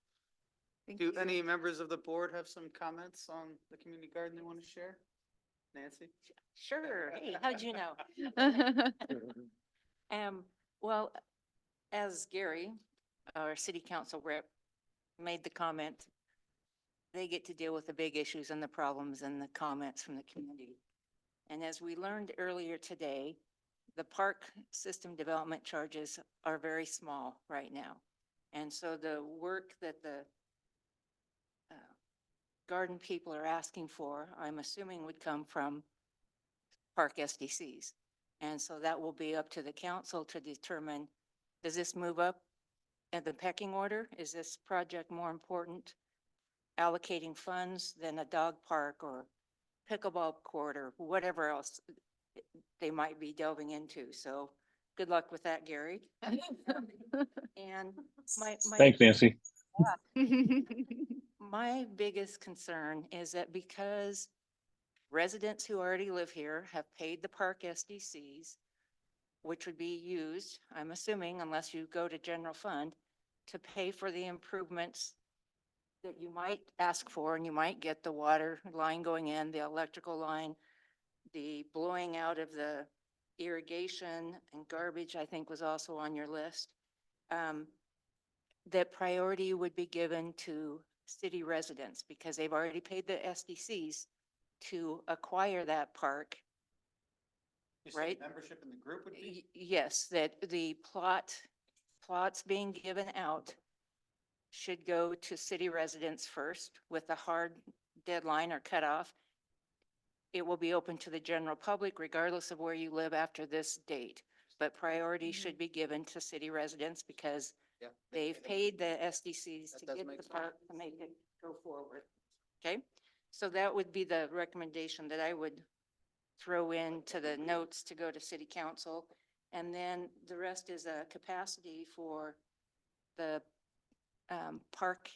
Thank Do you. any members of the board have some comments on the community garden they want to share? Nancy? Sure. Hey, how'd you know? Well, as Gary, our city council rep, made the comment, they get to deal with the big issues and the problems and the comments from the community. And as we learned earlier today, the park system development charges are very small right now. And so the work that the garden people are asking for, I'm assuming would come from park SDCs. And so that will be up to the council to determine, does this move up in the pecking order? Is this project more important allocating funds than a dog park or pickleball court or whatever else they might be delving into? So good luck with that, Gary. And my Thanks, Nancy. my biggest concern is that because residents who already live here have paid the park SDCs, which would be used, I'm assuming, unless you go to general fund, to pay for the improvements that you might ask for, and you might get the water line going in, the electrical line, the blowing out of the irrigation and garbage, I think was also on your list. That priority would be given to city residents because they've already paid the SDCs to acquire that park. You said Right. membership in the group would be? Yes, that the plots being given out should go to city residents first with a hard deadline or cutoff. It will be open to the general public regardless of where you live after this date. But priority should be given to city residents because Yeah. they've paid the SDCs That to does get make the sense. park to make it go forward. Okay? So that would be the recommendation that I would throw into the notes to go to city council. And then the rest is a capacity for the park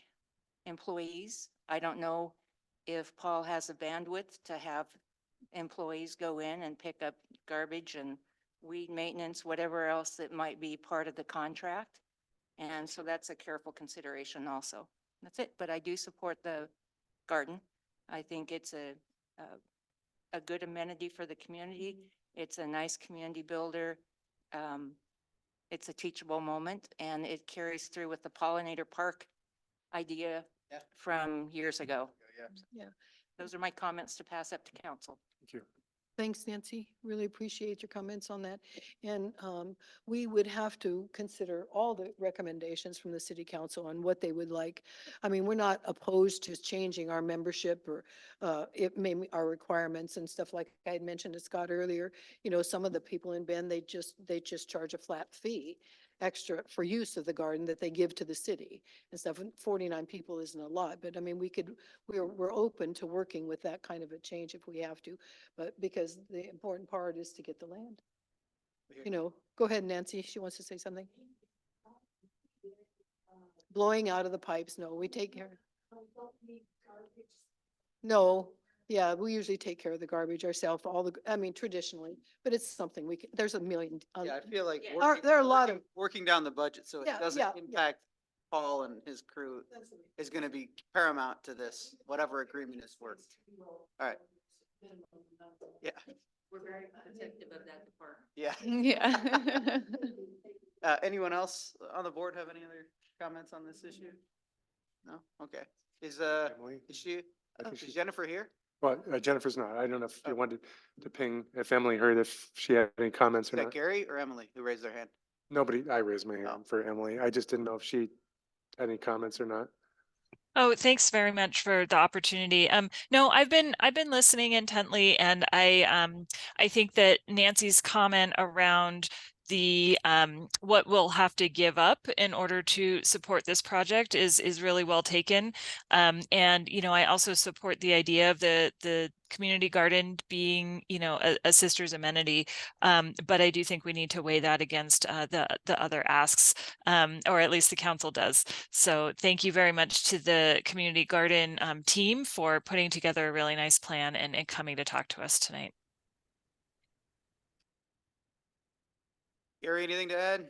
employees. I don't know if Paul has the bandwidth to have employees go in and pick up garbage and weed maintenance, whatever else that might be part of the contract. And so that's a careful consideration also. That's it, but I do support the garden. I think it's a a good amenity for the community. It's a nice community builder. It's a teachable moment, and it carries through with the Pollinator Park idea Yeah. from years ago. Yeah. Those are my comments to pass up to council. Thank you. Thanks, Nancy. Really appreciate your comments on that. And we would have to consider all the recommendations from the city council on what they would like. I mean, we're not opposed to changing our membership or it may, our requirements and stuff like I had mentioned to Scott earlier. You know, some of the people in Bend, they just charge a flat fee extra for use of the garden that they give to the city and stuff. And 49 people isn't a lot, but I mean, we're open to working with that kind of a change if we have to. But because the important part is to get the land. You know, go ahead, Nancy. She wants to say something. Blowing out of the pipes. No, we take care. No, yeah, we usually take care of the garbage ourselves, I mean, traditionally, but it's something there's a million. Yeah, I feel like There are a lot of, working down the budget, so it Yeah, doesn't yeah, yeah. impact Paul and his crew is gonna be paramount to this, whatever agreement is worked. All right. Yeah, We're very protective of that department. yeah. Yeah. Anyone else on the board have any other comments on this issue? No? Okay. Is Emily? is she, I think is she's- Jennifer here? Well, Jennifer's not. I don't know if Oh. you wanted to ping, if Emily heard if she had any comments Is or that not. Gary or Emily who raised their hand? Nobody, I raised my Oh. hand for Emily. I just didn't know if she had any comments or not. Oh, thanks very much for the opportunity. No, I've been listening intently, and I think that Nancy's comment around the what we'll have to give up in order to support this project is really well taken. And you know, I also support the idea of the community garden being, you know, a sister's amenity. But I do think we need to weigh that against the other asks, or at least the council does. So thank you very much to the community garden team for putting together a really nice plan and coming to talk to us tonight. Gary, anything to add?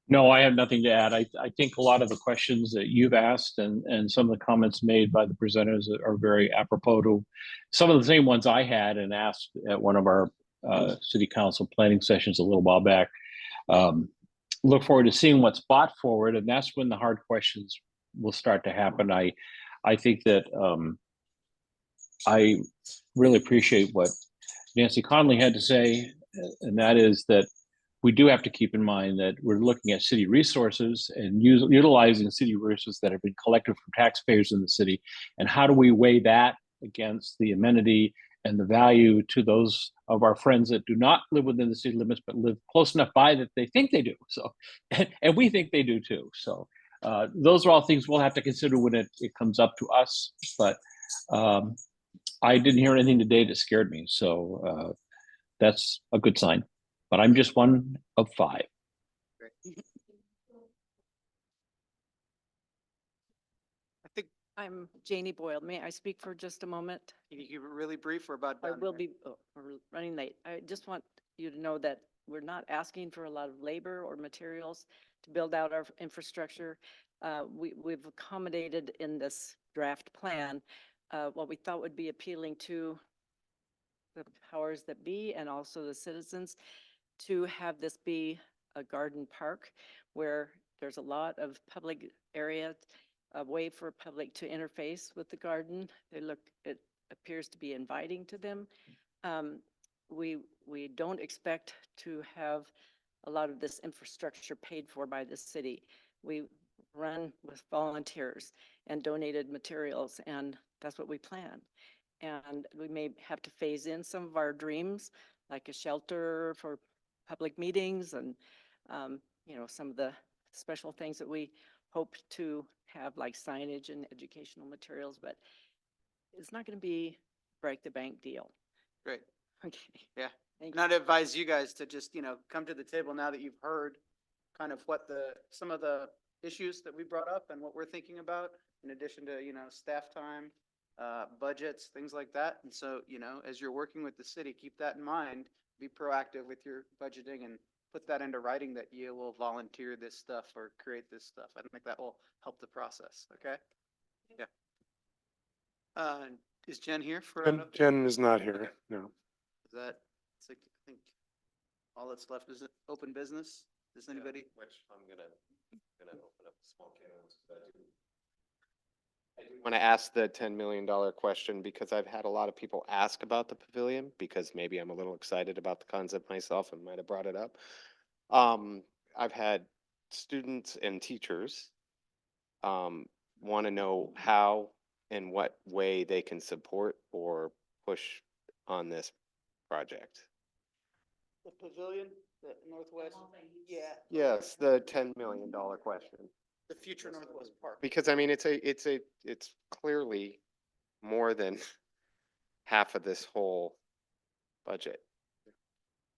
No, I have nothing to add. I think a lot of the questions that you've asked and some of the comments made by the presenters are very apropos to some of the same ones I had and asked at one of our city council planning sessions a little while back. Look forward to seeing what's brought forward, and that's when the hard questions will start to happen. I think that I really appreciate what Nancy Conley had to say, and that is that we do have to keep in mind that we're looking at city resources and utilizing city resources that have been collected from taxpayers in the city. And how do we weigh that against the amenity and the value to those of our friends that do not live within the city limits, but live close enough by that they think they do. So, and we think they do too. So those are all things we'll have to consider when it comes up to us. But I didn't hear anything today that scared me. So that's a good sign. But I'm just one of 5. I think I'm Janie Boyle. May I speak for just a moment? you can keep it really brief. We're about I done. will here. be, we're running late. I just want you to know that we're not asking for a lot of labor or materials to build out our infrastructure. We've accommodated in this draft plan what we thought would be appealing to the powers that be and also the citizens to have this be a garden park where there's a lot of public area, a way for public to interface with the garden. It appears to be inviting to them. We don't expect to have a lot of this infrastructure paid for by the city. We run with volunteers and donated materials, and that's what we plan. And we may have to phase in some of our dreams, like a shelter for public meetings and, you know, some of the special things that we hope to have, like signage and educational materials, but it's not going to be break the bank deal. Great. Okay. Yeah. Thank And I'd advise you guys to just, you know, come to the table now that you've heard kind of what some of the issues that we brought up and what we're thinking about, in addition to, you know, staff time, budgets, things like that. And so, you know, as you're working with the city, keep that in mind, be proactive with your budgeting and put that into writing that you will volunteer this stuff or create this stuff. I think that will help the process. Okay? Yeah. Is Jen here for? Jen is not here, no. Is that, it's like, I think all that's left is open business? Does anybody? Which I'm gonna open up a small can of worms. I do want to ask the $10 million question because I've had a lot of people ask about the pavilion because maybe I'm a little excited about the concept myself and might have brought it up. I've had students and teachers want to know how and what way they can support or push on this project. The pavilion, the Northwest? Yeah. Yes, the $10 million question. The future Northwest Park. Because I mean, it's clearly more than half of this whole budget.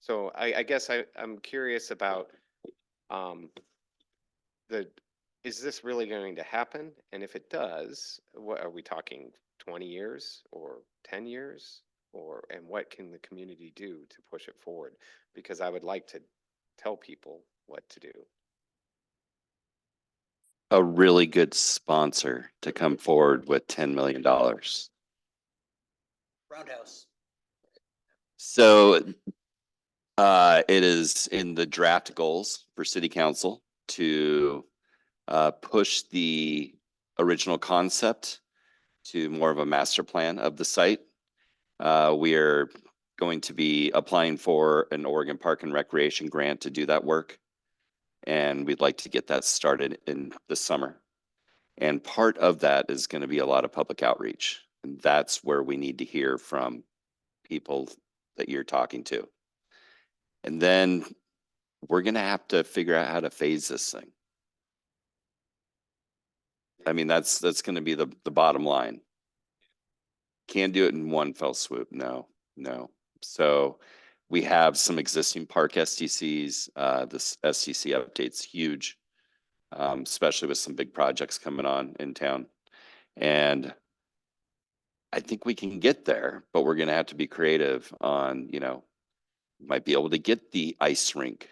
So I guess I'm curious about, is this really going to happen? And if it does, what are we talking, 20 years or 10 years? And what can the community do to push it forward? Because I would like to tell people what to do. A really good sponsor to come forward with $10 million. Roundhouse. So it is in the draft goals for city council to push the original concept to more of a master plan of the site. We are going to be applying for an Oregon Park and Recreation grant to do that work. And we'd like to get that started in the summer. And part of that is going to be a lot of public outreach. And that's where we need to hear from people that you're talking to. And then we're going to have to figure out how to phase this thing. I mean, that's going to be the bottom line. Can't do it in one fell swoop. No. So we have some existing park STCs. This STC update's huge, especially with some big projects coming on in town. And I think we can get there, but we're going to have to be creative on, might be able to get the ice rink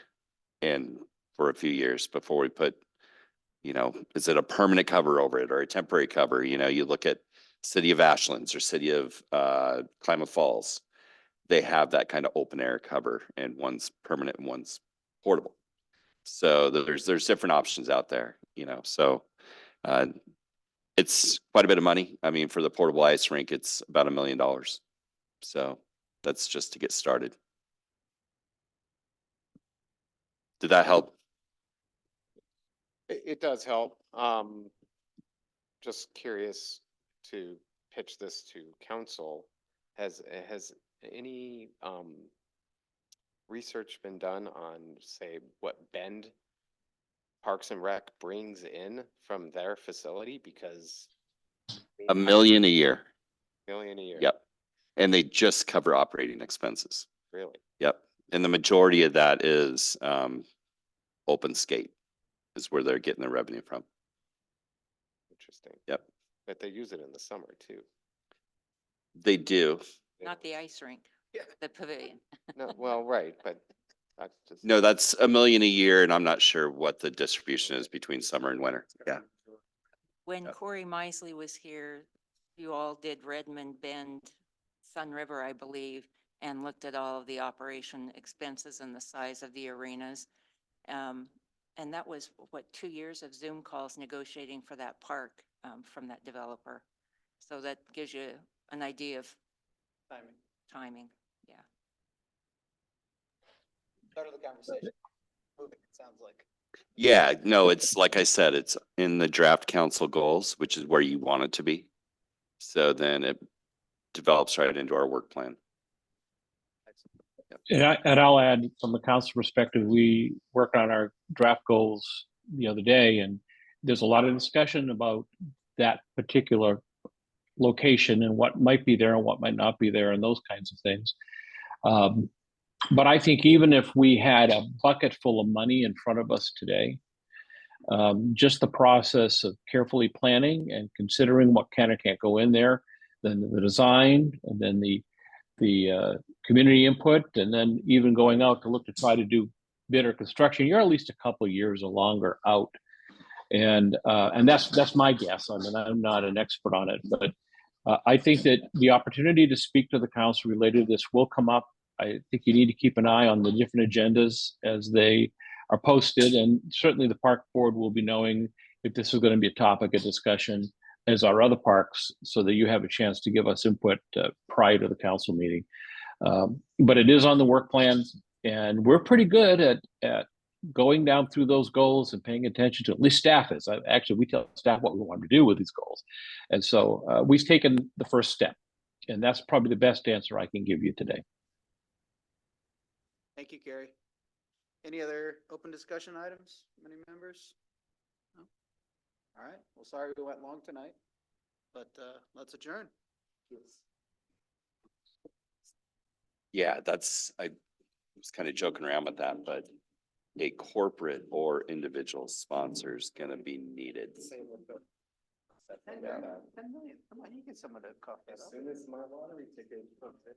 in for a few years before we put, is it a permanent cover over it or a temporary cover? You look at City of Ashlands or City of Klamath Falls. They have that kind of open air cover, and one's permanent and one's portable. So there's different options out there, so it's quite a bit of money. I mean, for the portable ice rink, it's about $1 million. So that's just to get started. Did that help? It does help. Just curious to pitch this to council. Has any research been done on, say, what Bend Parks and Rec brings in from their facility? Because $1 million a year. $1 million a year. Yep. And they just cover operating expenses. Really? Yep. And the majority of that is open skate is where they're getting their revenue from. Interesting. Yep. But they use it in the summer too. They do. Not the ice rink, the pavilion. No, well, right, but that's just. No, that's $1 million a year, and I'm not sure what the distribution is between summer and winter. Yeah. When Corey Misley was here, you all did Redmond, Bend, Sun River, I believe, and looked at all of the operation expenses and the size of the arenas. And that was, 2 years of Zoom calls negotiating for that park from that developer. So that gives you an idea of timing. Yeah. Start of the conversation. Moving, it sounds like. Yeah, no, it's like I said, it's in the draft council goals, which is where you want it to be. So then it develops right into our work plan. And I'll add from the council perspective, we worked on our draft goals the other day, and there's a lot of discussion about that particular location and what might be there and what might not be there and those kinds of things. But I think even if we had a bucket full of money in front of us today, just the process of carefully planning and considering what can and can't go in there, then the design, and then the community input, and then even going out to look to try to do bidder construction, you're at least a couple of years or longer out. And that's my guess. I mean, I'm not an expert on it, but I think that the opportunity to speak to the council related to this will come up. I think you need to keep an eye on the different agendas as they are posted, and certainly the park board will be knowing if this is going to be a topic of discussion as our other parks, so that you have a chance to give us input prior to the council meeting. But it is on the work plan, and we're pretty good at going down through those goals and paying attention to, at least staff is. Actually, we tell staff what we want to do with these goals. And so we've taken the first step, and that's probably the best answer I can give you today. Thank you, Gary. Any other open discussion items, from any members? No? All right, well, sorry we went long tonight, but let's adjourn. Yeah, I was kind of joking around with that, but a corporate or individual sponsor is gonna be needed. 10 million, come on, you get someone to cough that As up. soon as my lottery ticket comes in,